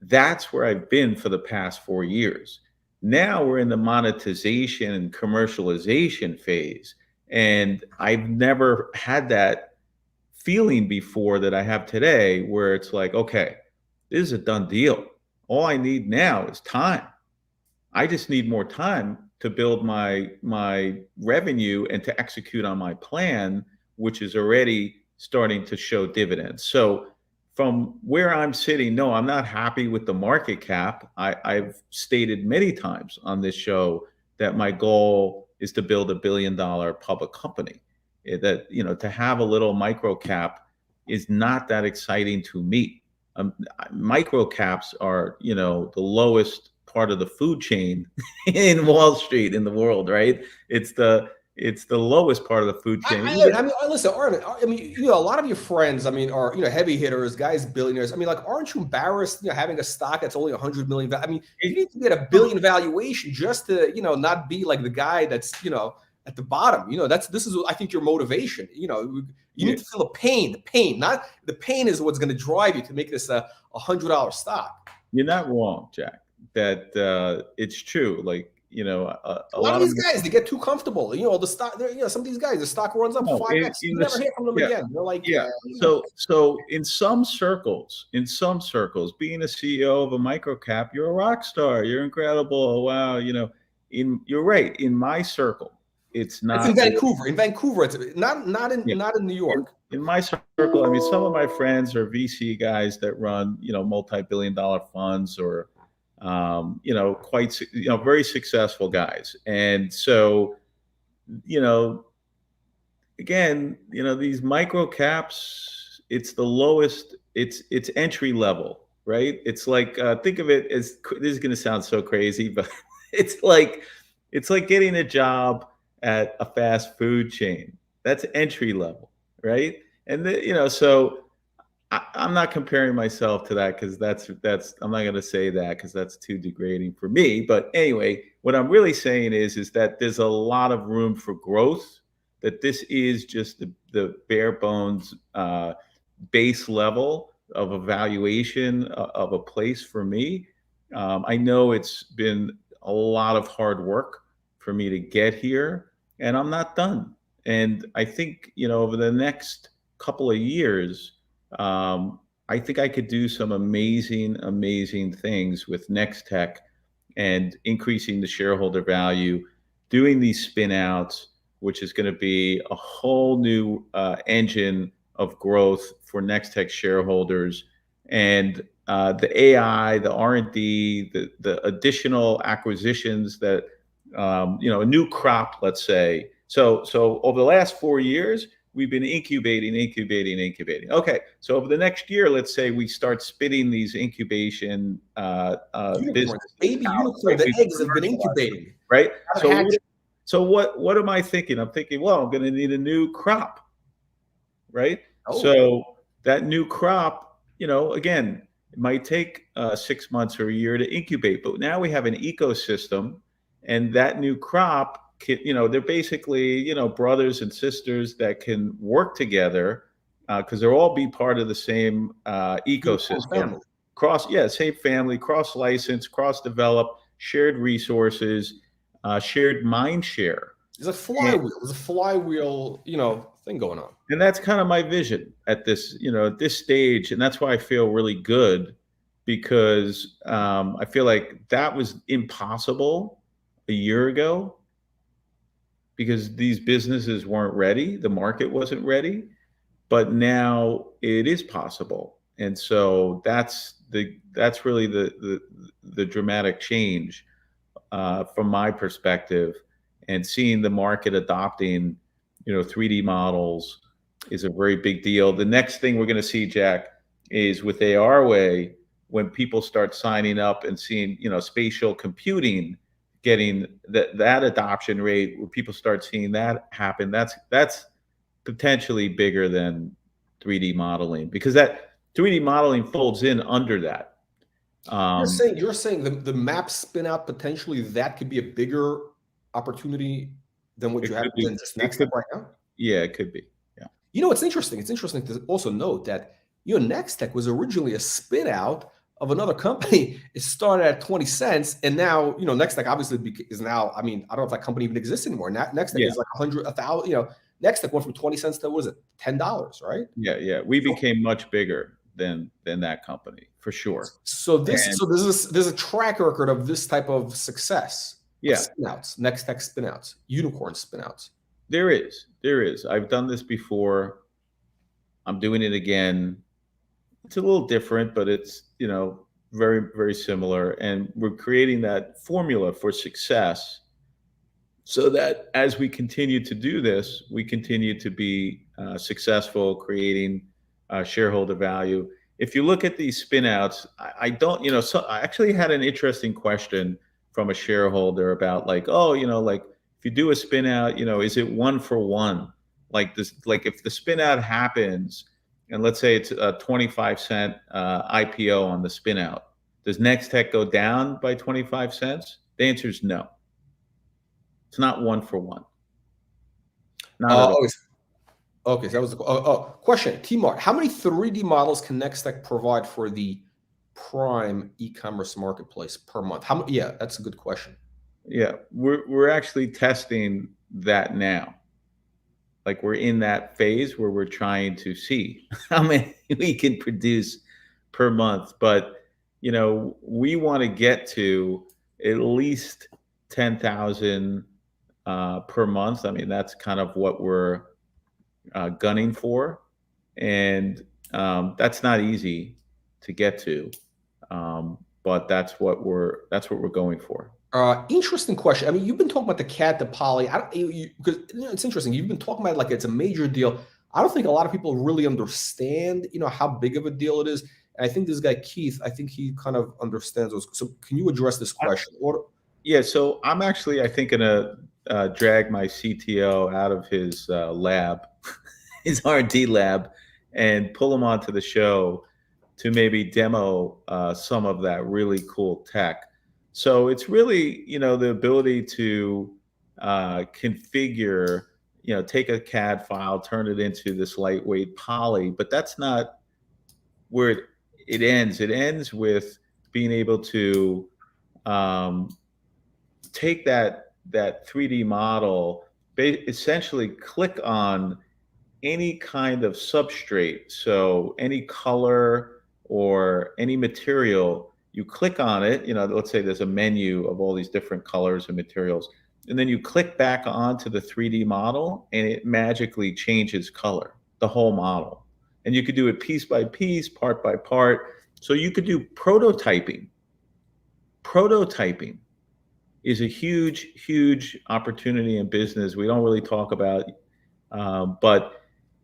That's where I've been for the past 4 years. Now we're in the monetization and commercialization phase. And I've never had that feeling before that I have today, where it's like, okay, this is a done deal. All I need now is time. I just need more time to build my revenue and to execute on my plan, which is already starting to show dividends. So from where I'm sitting, no, I'm not happy with the market cap. I've stated many times on this show that my goal is to build $1 billion public company. That, to have a little micro cap is not that exciting to me. Micro caps are, the lowest part of the food chain in Wall Street, in the world, right? It's the lowest part of the food chain. Listen, Armin, I mean, a lot of your friends, I mean, are, heavy hitters, guys, billionaires. I mean, like, aren't you embarrassed, having a stock that's only 100 million? I mean, you need to get $1 billion valuation just to, not be like the guy that's, at the bottom. This is, I think, your motivation. You need to feel the pain, not the pain is what's going to drive you to make this a $100 stock. You're not wrong, Jack. That it's true. Like, a lot of these guys, they get too comfortable. The stock, some of these guys, the stock runs up 5x. You never hear from them again. They're like, So in some circles, being a CEO of a microcap, you're a rock star. You're incredible. Wow. You're right. In my circle, it's not. It's in Vancouver. In Vancouver, it's not in New York. In my circle, I mean, some of my friends are VC guys that run, multi-billion-dollar funds, or quite, very successful guys. And so, again, these micro caps, it's the lowest, it's entry level, right? It's like, think of it as, this is going to sound so crazy, but it's like getting a job at a fast food chain. That's entry level, right? And so I'm not comparing myself to that, because that's I'm not going to say that, because that's too degrading for me. But anyway, what I'm really saying is that there's a lot of room for growth. That this is just the bare bones base level of evaluation of a place for me. I know it's been a lot of hard work for me to get here, and I'm not done. And I think, over the next couple of years, I think I could do some amazing things with Nextech, and increasing the shareholder value, doing these spinouts, which is going to be a whole new engine of growth for Nextech shareholders, and the AI, the R&D, the additional acquisitions that, a new crop, let's say. So over the last 4 years, we've been incubating. Okay, so over the next year, let's say we start spitting these incubation businesses. Baby unicorn, the eggs have been incubating. Right? So what am I thinking? I'm thinking, well, I'm going to need a new crop, right? Oh. So that new crop, again, it might take 6 months or a year to incubate, but now we have an ecosystem, and that new crop, they're basically, brothers and sisters that can work together, because they'll all be part of the same ecosystem. Same family, cross license, cross develop, shared resources, shared mind share. There's a flywheel. Thing going on. And that's kind of my vision at this, at this stage. And that's why I feel really good, because I feel like that was impossible a year ago, because these businesses weren't ready. The market wasn't ready, but now it is possible. And so that's really the dramatic change from my perspective, and seeing the market adopting, 3D models is a very big deal. The next thing we're going to see, Jack, is with ARway, when people start signing up and seeing, spatial computing getting that adoption rate, where people start seeing that happen, that's potentially bigger than 3D modeling, because that 3D modeling folds in under that. You're saying the map spin out potentially that could be a bigger opportunity than what you have than just Nextech right now? Yeah, it could be. Yeah. You know, it's interesting. It's interesting to also note that, you know, Nextech was originally a spin out of another company. It started at 20 cents. And now, you know, Nextech obviously is now, I mean, I don't know if that company even exists anymore. Nextech is like 100, 1,000, you know, Nextech went from 20 cents to, what is it, $10, right? Yeah, yeah. We became much bigger than that company, for sure. So there's a track record of this type of success. Yeah. Spinouts, Nextech spinouts, unicorn spinouts. There is. I've done this before. I'm doing it again. It's a little different, but it's, you know, very, very similar. And we're creating that formula for success so that as we continue to do this, we continue to be successful, creating shareholder value. If you look at these spinouts, I don't, you know, so I actually had an interesting question from a shareholder about like, oh, you know, like if you do a spinout, you know, is it 1-for-1? Like this, like if the spinout happens, and let's say it's a 25-cent IPO on the spinout, does Nextech go down by 25 cents? The answer is no. It's not 1-for-1. Not at all. Okay, so that was the question. T-Mart, how many 3D models can Nextech provide for the Prime e-commerce marketplace per month? Yeah, that's a good question. Yeah, we're actually testing that now. Like we're in that phase where we're trying to see how many we can produce per month. But, you know, we want to get to at least 10,000 per month. I mean, that's kind of what we're gunning for. And that's not easy to get to. But that's what we're going for. Interesting question. I mean, you've been talking about the cat, the poly. Because you know, it's interesting. You've been talking about it like it's a major deal. I don't think a lot of people really understand, you know, how big of a deal it is. And I think this guy Keith, I think he kind of understands those. So, can you address this question? Yeah. So I'm actually, I think, gonna drag my CTO out of his lab, his R&D lab, and pull him onto the show to maybe demo some of that really cool tech. So it's really, you know, the ability to configure, you know, take a CAD file, turn it into this lightweight poly, but that's not where it ends. It ends with being able to take that 3D model, essentially click on any kind of substrate, so any color or any material. You click on it, you know, let's say there's a menu of all these different colors and materials, and then you click back onto the 3D model and it magically changes color, the whole model. And you could do it piece by piece, part by part. So you could do prototyping. Prototyping is a huge, huge opportunity in business we don't really talk about, but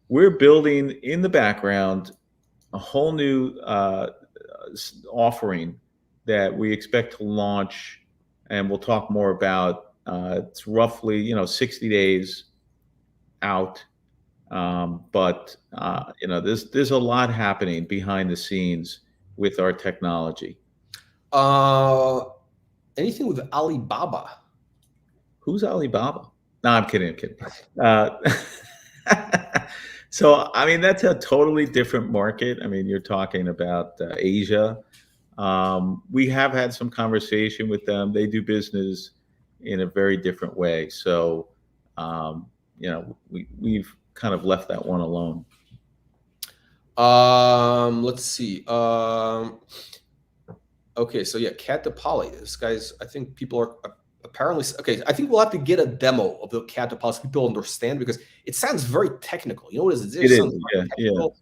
we're building in the background a whole new offering that we expect to launch, and we'll talk more about. It's roughly, you know, 60 days out, but you know, there's a lot happening behind the scenes with our technology. Anything with Alibaba? Who's Alibaba? No, I'm kidding. I'm kidding. So, I mean, that's a totally different market. I mean, you're talking about Asia. We have had some conversation with them. They do business in a very different way. So, you know, we've kind of left that one alone. Let's see. Okay, so yeah, Cat to Poly. This guy's, I think people are apparently, okay, I think we'll have to get a demo of the Cat to Poly so people understand, because it sounds very technical. You know what it is? It is,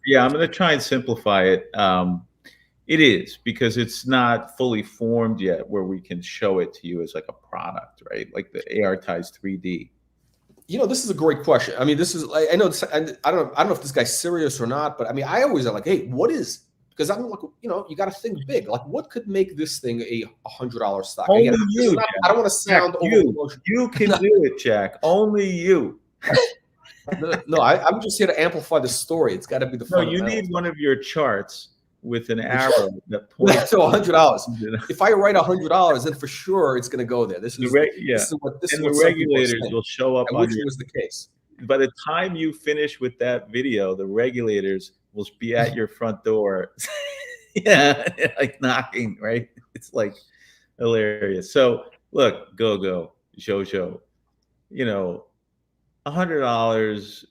yeah. I'm going to try and simplify it. It is, because it's not fully formed yet where we can show it to you as like a product, right? Like the AR ties 3D. You know, this is a great question. I mean, this is, I know, I don't know if this guy's serious or not, but I mean, I always am like, hey, what is, because I'm like, you know, you got to think big. Like, what could make this thing a $100 stock? Only Again, you. I don't want to sound you can do it, Jack. Only you. No, I'm just here to amplify the story. It's got to be the No, you fundamentals. need one of your charts with an arrow that points So $100. to If I write $100, then for sure it's going to go there. This is yeah. this is And what the some people are regulators saying. will show up I on wish your. it was the case. By the time you finish with that video, the regulators will be at your front door. Yeah, like knocking, right? It's like hilarious. So look, go, Jojo, you know, $100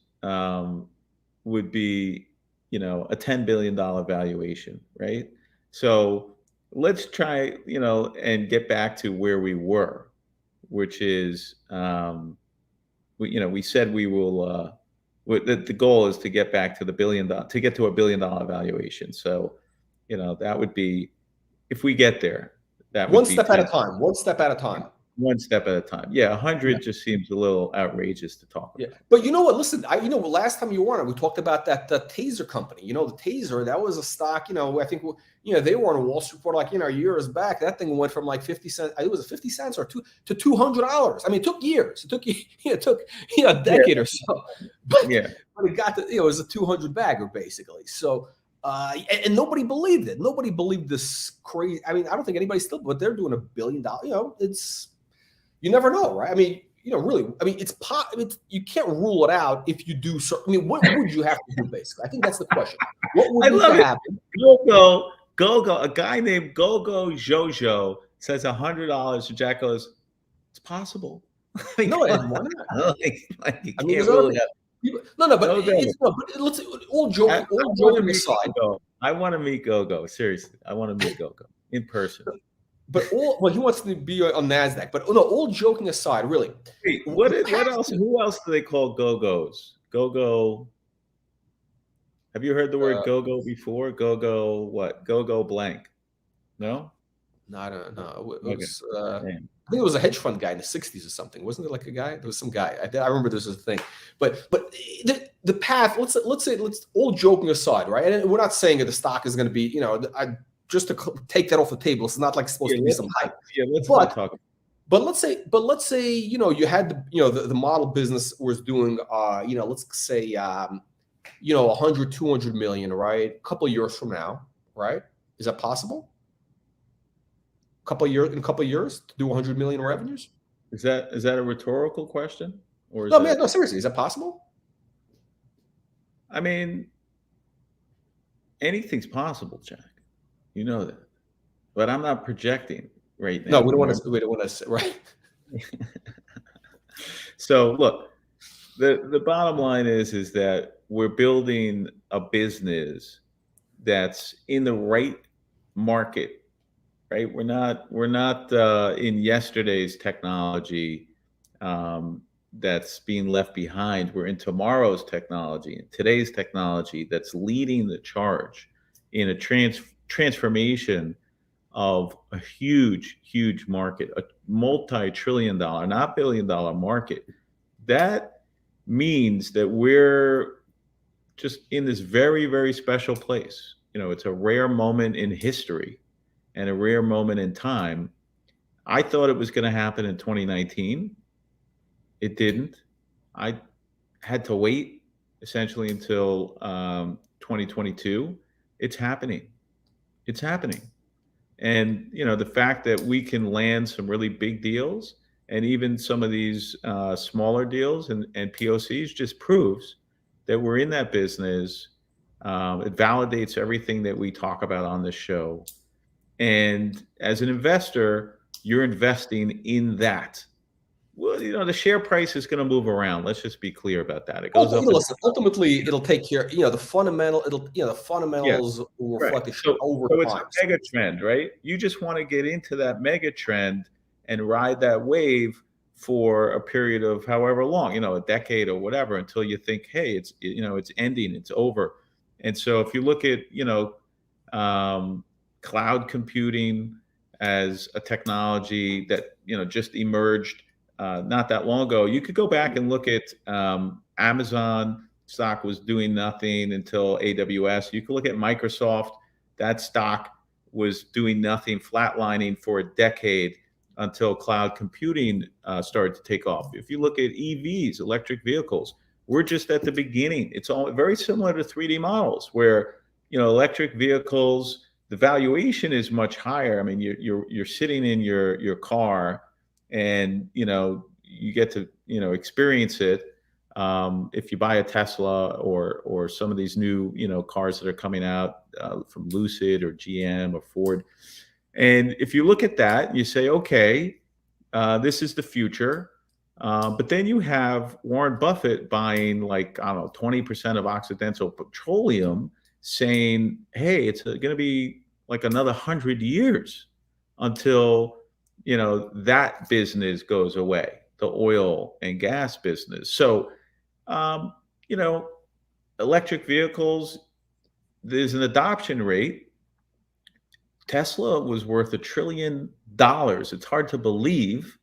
would be, a $10 billion valuation, right? So let's try, and get back to where we were, which is, we said we will, the goal is to get back to to get to $1 billion valuation. So, that would be, if we get there, that would One be step at a 10. time. One step at a time. One step at a time. Yeah, 100 just seems a little outrageous to talk Yeah, about. but you know what? Listen, last time you were on, we talked about that Taser company. The Taser, that was a stock. I think they were on a Wall Street report like years back. That thing went from like 50 cents. It was 50 cents or to $200. I mean, it took years. It took a decade or so. But it got to it was a 200 bagger basically. So. And nobody believed it. Nobody believed this crazy. I mean, I don't think anybody still. But they're doing $1 billion. It's. You never know, right? I mean, really. I mean, you can't rule it out if you do. I mean, what would you have to do, basically? I think that's the question. What would need to happen? Go. A guy named Go Jojo says $100. So Jack goes, it's possible. No, and why not? You can't rule it out. But let's all joking aside. I want to meet Go. Seriously, I want to meet Go in person. But he wants to be on NASDAQ. But no, all joking aside, really. Wait, what else? Who else do they call Go-Go's? Go. Have you heard the word Go before? Go what? Go blank. No? No, I don't know. It was, I think it was a hedge fund guy in the 60s or something. Wasn't it like a guy? There was some guy. I remember this was a thing. But the path, let's all joking aside, right? And we're not saying that the stock is going to be, just to take that off the table. It's not like supposed to be some hype. Yeah, let's not talk. But let's say, you had the model business was doing, let's say, 100, 200 million, right? A couple of years from now, right? Is that possible? In a couple of years to do 100 million revenues? Is that a rhetorical question? Or no, seriously, is that possible? I mean, anything's possible, Jack. You know that, but I'm not projecting right now. No, we don't want to, right? So look, the bottom line is that we're building a business that's in the right market, right? We're not in yesterday's technology that's being left behind. We're in tomorrow's technology and today's technology that's leading the charge in a transformation of a huge market, a multi-trillion-dollar, not billion-dollar market. That means that we're just in this very, very special place. It's a rare moment in history and a rare moment in time. I thought it was going to happen in 2019. It didn't. I had to wait essentially until 2022. It's happening. It's happening. And, the fact that we can land some really big deals and even some of these smaller deals and POCs just proves that we're in that business. It validates everything that we talk about on this show. And as an investor, you're investing in that. Well, the share price is going to move around. Let's just be clear about that. It goes up. Listen, ultimately, it'll take care. The fundamentals will reflect over time. It's a mega trend, right? You just want to get into that mega trend and ride that wave for a period of however long, a decade or whatever, until you think, hey, it's ending, it's over. And so if you look at cloud computing as a technology that just emerged not that long ago, you could go back and look at Amazon stock was doing nothing until AWS. You could look at Microsoft. That stock was doing nothing, flatlining for a decade until cloud computing started to take off. If you look at EVs, electric vehicles, We're just at the beginning. It's all very similar to 3D models where, electric vehicles, the valuation is much higher. I mean, you're sitting in your car and, you get to, experience it. If you buy a Tesla or some of these new, cars that are coming out from Lucid or GM or Ford. And if you look at that, you say, okay, this is the future. But then you have Warren Buffett buying like, I don't know, 20% of Occidental Petroleum saying, hey, it's going to be like another 100 years until, that business goes away, the oil and gas business. So, you know, electric vehicles, there's an adoption rate. Tesla was worth $1 trillion. It's hard to believe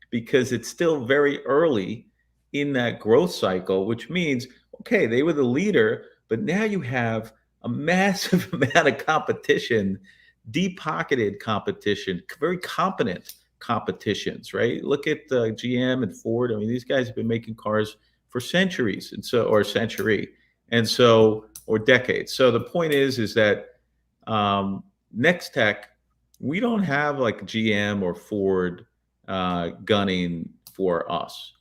because it's still very early in that growth cycle, which means, okay, they were the leader, but now you have a massive amount of competition, deep-pocketed competition, very competent competitions, right? Look at GM and Ford. I mean, these guys have been making cars for centuries, or a century, or decades. So the point is that Nextech, we don't have like GM or Ford gunning for us.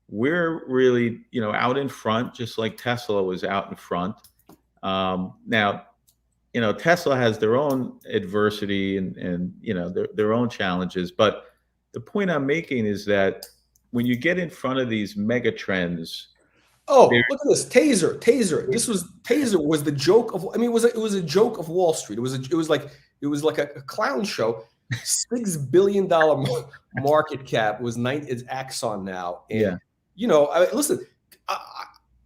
We're really, out in front, just like Tesla was out in front. Now, Tesla has their own adversity and their own challenges. But the point I'm making is that when you get in front of these mega trends, oh, look at this Taser. Taser was the joke of. I mean, it was a joke of Wall Street. It was like a clown show. $6 billion market cap was it's Axon now, and listen,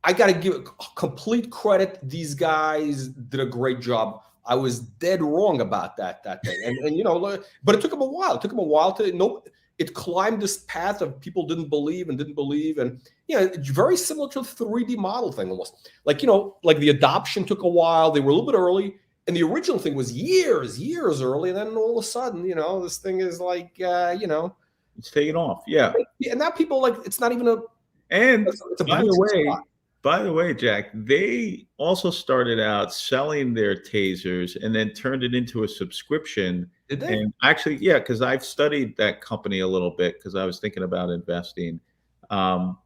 I got to give complete credit. These guys did a great job. I was dead wrong about that thing, and but it took them a while. It took them a while to know. It climbed this path of people didn't believe, and it's very similar to the 3D model thing almost. Like the adoption took a while. They were a little bit early, and the original thing was years early. And then all of a sudden, this thing is like, it's taking off. Yeah, and now people it's not even a. And by the way, Jack, they also started out selling their tasers and then turned it into a subscription. Did they? And actually, yeah, because I've studied that company a little bit because I was thinking about investing.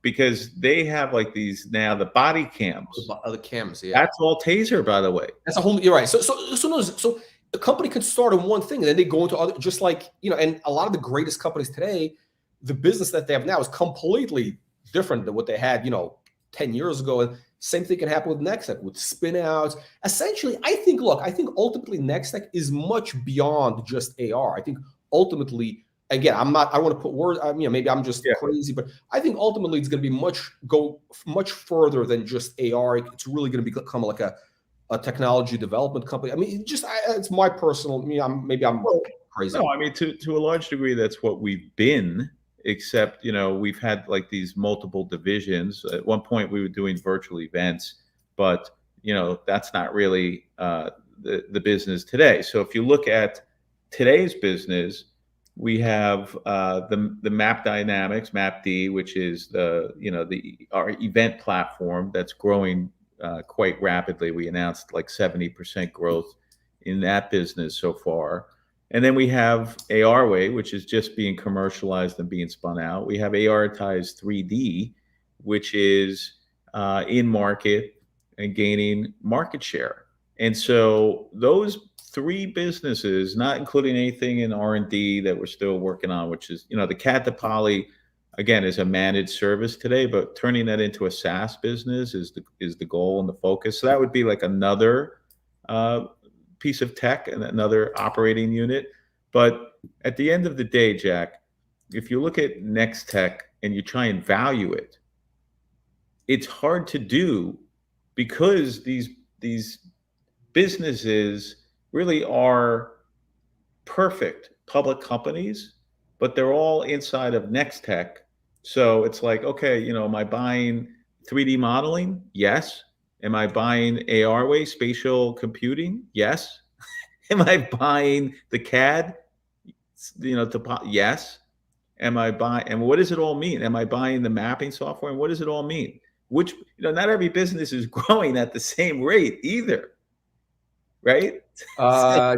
Because they have like these now, the body cams. The cams, yeah. That's all taser, by the way. That's a whole. You're right. So a company can start on one thing and then they go into other, just like and a lot of the greatest companies today, the business that they have now is completely different than what they had 10 years ago. And same thing can happen with Nextech, with spinouts. Essentially, I think ultimately Nextech is much beyond just AR. I think ultimately, again, I don't want to put words, maybe I'm just crazy, but I think ultimately it's going to be go much further than just AR. It's really going to become like a technology development company. I mean, it's my personal, maybe I'm crazy. No, I mean, to a large degree, that's what we've been. Except, we've had like these multiple divisions. At one point, we were doing virtual events, but that's not really the business today. So if you look at today's business, we have the Map Dynamics, MapD, which is our event platform that's growing quite rapidly. We announced like 70% growth in that business so far. And then we have ARway, which is just being commercialized and being spun out. We have ARitize 3D, which is in market and gaining market share. And so those three businesses, not including anything in R&D that we're still working on, which is, the CAD to Poly, again, is a managed service today, but turning that into a SaaS business is the goal and the focus. So that would be like another piece of tech and another operating unit. But at the end of the day, Jack, if you look at Nextech and you try and value it, it's hard to do because these businesses really are perfect public companies, but they're all inside of Nextech. So it's like, okay, am I buying 3D modeling? Yes. Am I buying ARway, spatial computing? Yes. Am I buying the CAD? Yes. Am I buying, and what does it all mean? Am I buying the mapping software? And what does it all mean? which, not every business is growing at the same rate either, right?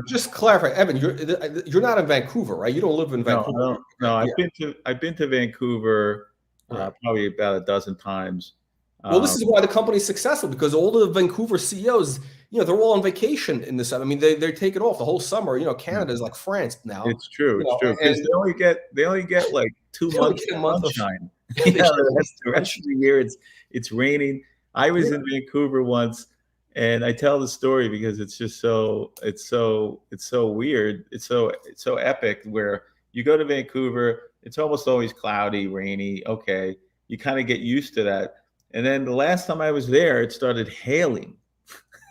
Just clarify, Evan, you're not in Vancouver, right? You don't live in No, Vancouver. I don't. No, Yeah. I've been to Vancouver Right. probably about a dozen times. Well, this Um, is why the company's successful, because all the Vancouver CEOs, they're all on vacation in this. I mean, they're taking off the whole summer. Canada is like France now. it's true. It's true because And they only get like 2 they only months get a of month of sunshine. they get The rest of the year it's raining. I was in Vancouver once, and I tell the story because it's just it's so weird. It's so epic. Where you go to Vancouver, it's almost always cloudy, rainy. Okay, you kind of get used to that. And then the last time I was there, it started hailing.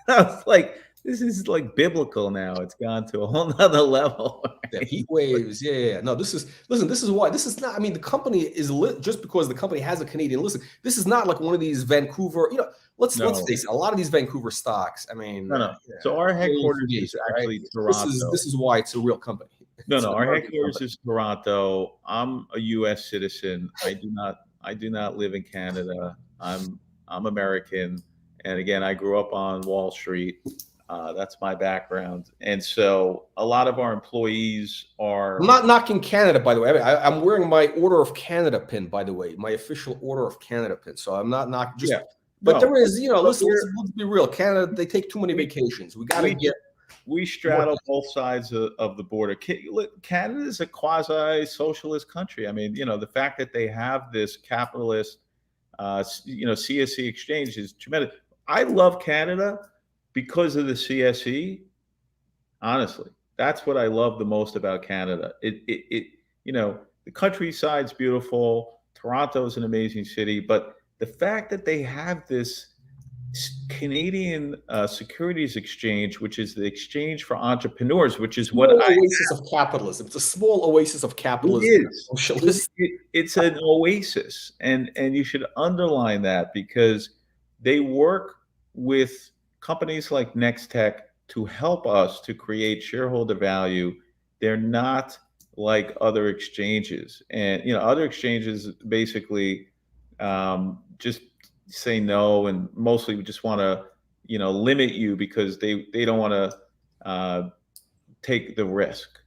I was like, this is like biblical now. It's gone to a whole nother level. the heat waves. Yeah. No, listen, this is why. This is not, I mean, the company is lit just because the company has a Canadian. Listen, this is not like one of these Vancouver, let's No, face it, a lot of these Vancouver stocks, I mean, no. So our headquarters is right? actually Toronto. This is why it's a real company. No, It's no, an our American headquarters company. is Toronto. I'm a U.S. citizen. I do not live in Canada. I'm American, and again, I grew up on Wall Street. That's my background, and so a lot of our employees are. I'm not knocking Canada, by the way. I'm wearing my Order of Canada pin, by the way, my official Order of Canada pin. So I'm not just, Yeah, but no, there is, but let's be real. Canada, they take too many we vacations. We got to we get we more. straddle both sides of the border. Canada is a quasi-socialist country. I mean, the fact that they have this capitalist, CSE exchange is tremendous. I love Canada because of the CSE. Honestly, that's what I love the most about Canada. The countryside's beautiful. Toronto's an amazing city, but the fact that they have this Canadian Securities Exchange, which is the exchange for entrepreneurs, which is what Small oasis of capitalism. It's a small oasis of it capitalism. is. Socialist. It's an oasis, and you should underline that because they work with companies like Nextech to help us to create shareholder value. They're not like other exchanges, and other exchanges basically just say no, and mostly we just want to limit you because they don't want to take the risk.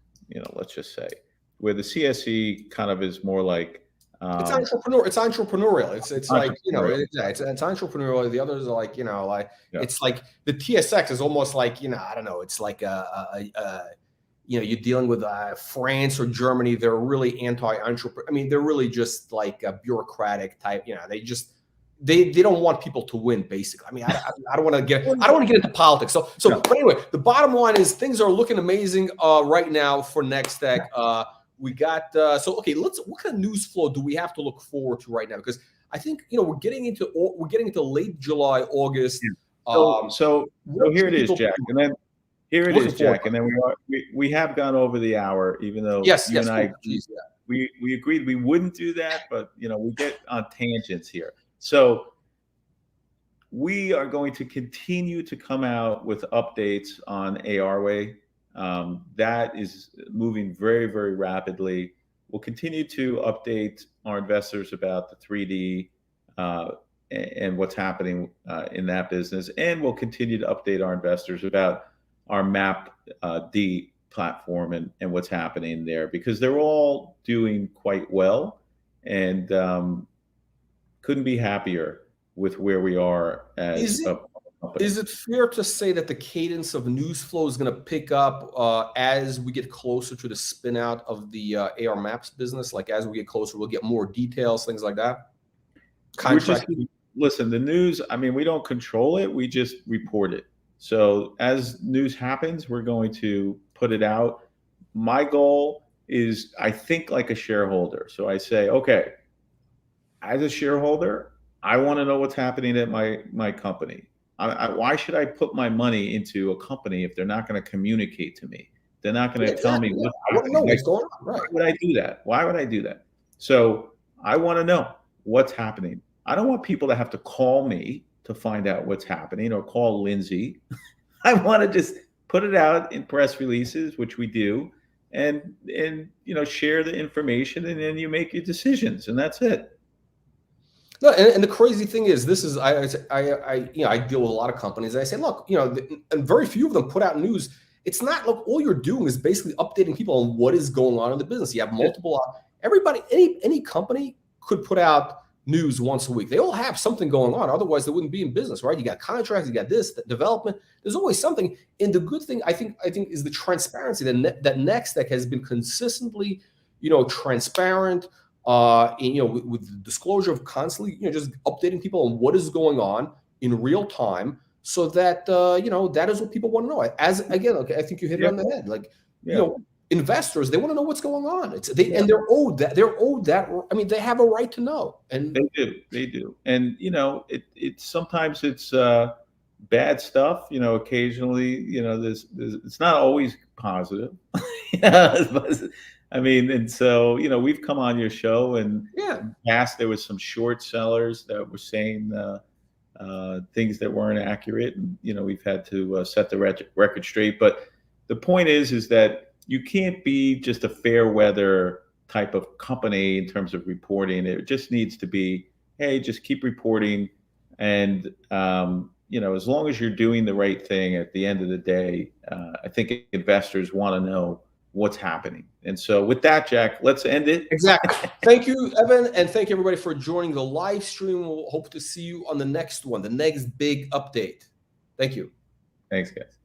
Let's just say where the CSE kind of is more like It's entrepreneur. It's entrepreneurial. It's like entrepreneurial. it's entrepreneurial. The others are like Yeah. it's like the TSX is almost like I don't know. It's like you're dealing with France or Germany. They're really anti-entrepreneur. I mean, they're really just like a bureaucratic type. They don't want people to win. Basically, I mean, I don't want to get into politics. So No. but anyway, the bottom line is things are looking amazing right now for Nextech. We got okay. What kind of news flow do we have to look forward to right now? Because I think we're getting into late July, August. So here it is, Jack, and then here it is, Jack, and then we have gone over the hour, even though yes, and I geez, we agreed we wouldn't do that, but we get on tangents here. So we are going to continue to come out with updates on ARway. That is moving very, very rapidly. We'll continue to update our investors about the 3D and what's happening in that business. And we'll continue to update our investors about our Map D platform and what's happening there, because they're all doing quite well. And couldn't be happier with where we are as a company. Is it fair to say that the cadence of news flow is going to pick up as we get closer to the spin out of the AR Maps business? Like as we get closer, we'll get more details, things like that? Listen, the news, I mean, we don't control it. We just report it. So as news happens, we're going to put it out. My goal is, I think like a shareholder. So I say, okay, as a shareholder, I want to know what's happening at my company. Why should I put my money into a company if they're not going to communicate to me? They're not going to tell me what's happening. I want to know what's going on. Right. Why would I do that? Why would I do that? So I want to know what's happening. I don't want people to have to call me to find out what's happening or call Lindsay. I want to just put it out in press releases, which we do, and share the information, and then you make your decisions, and that's it. No, and the crazy thing is, this is I deal with a lot of companies. And I say, look, and very few of them put out news. It's not like all you're doing is basically updating people on what is going on in the business. You have multiple. Everybody, any company could put out news once a week. They all have something going on. Otherwise, they wouldn't be in business, right? You got contracts, you got this development. There's always something. And the good thing, I think, is the transparency that Nextech has been consistently, transparent. And, with the disclosure of constantly, just updating people on what is going on in real time, so that that is what people want to know. As again, okay, I think you hit it on the head. Like, investors, they want to know what's going on. And they're owed that. They're owed that. I mean, they have a right to know. And they do. And it's sometimes it's bad stuff. Occasionally, there's it's not always positive. I mean, and so, we've come on your show, and in the past there was some short sellers that were saying things that weren't accurate, and we've had to set the record straight. But the point is that you can't be just a fair weather type of company in terms of reporting. It just needs to be, hey, just keep reporting, and as long as you're doing the right thing at the end of the day, I think investors want to know what's happening. And so with that, Jack, let's end it. Exactly. Thank you, Evan. And thank you, everybody, for joining the live stream. We'll hope to see you on the next one, the next big update. Thank you. Thanks, guys.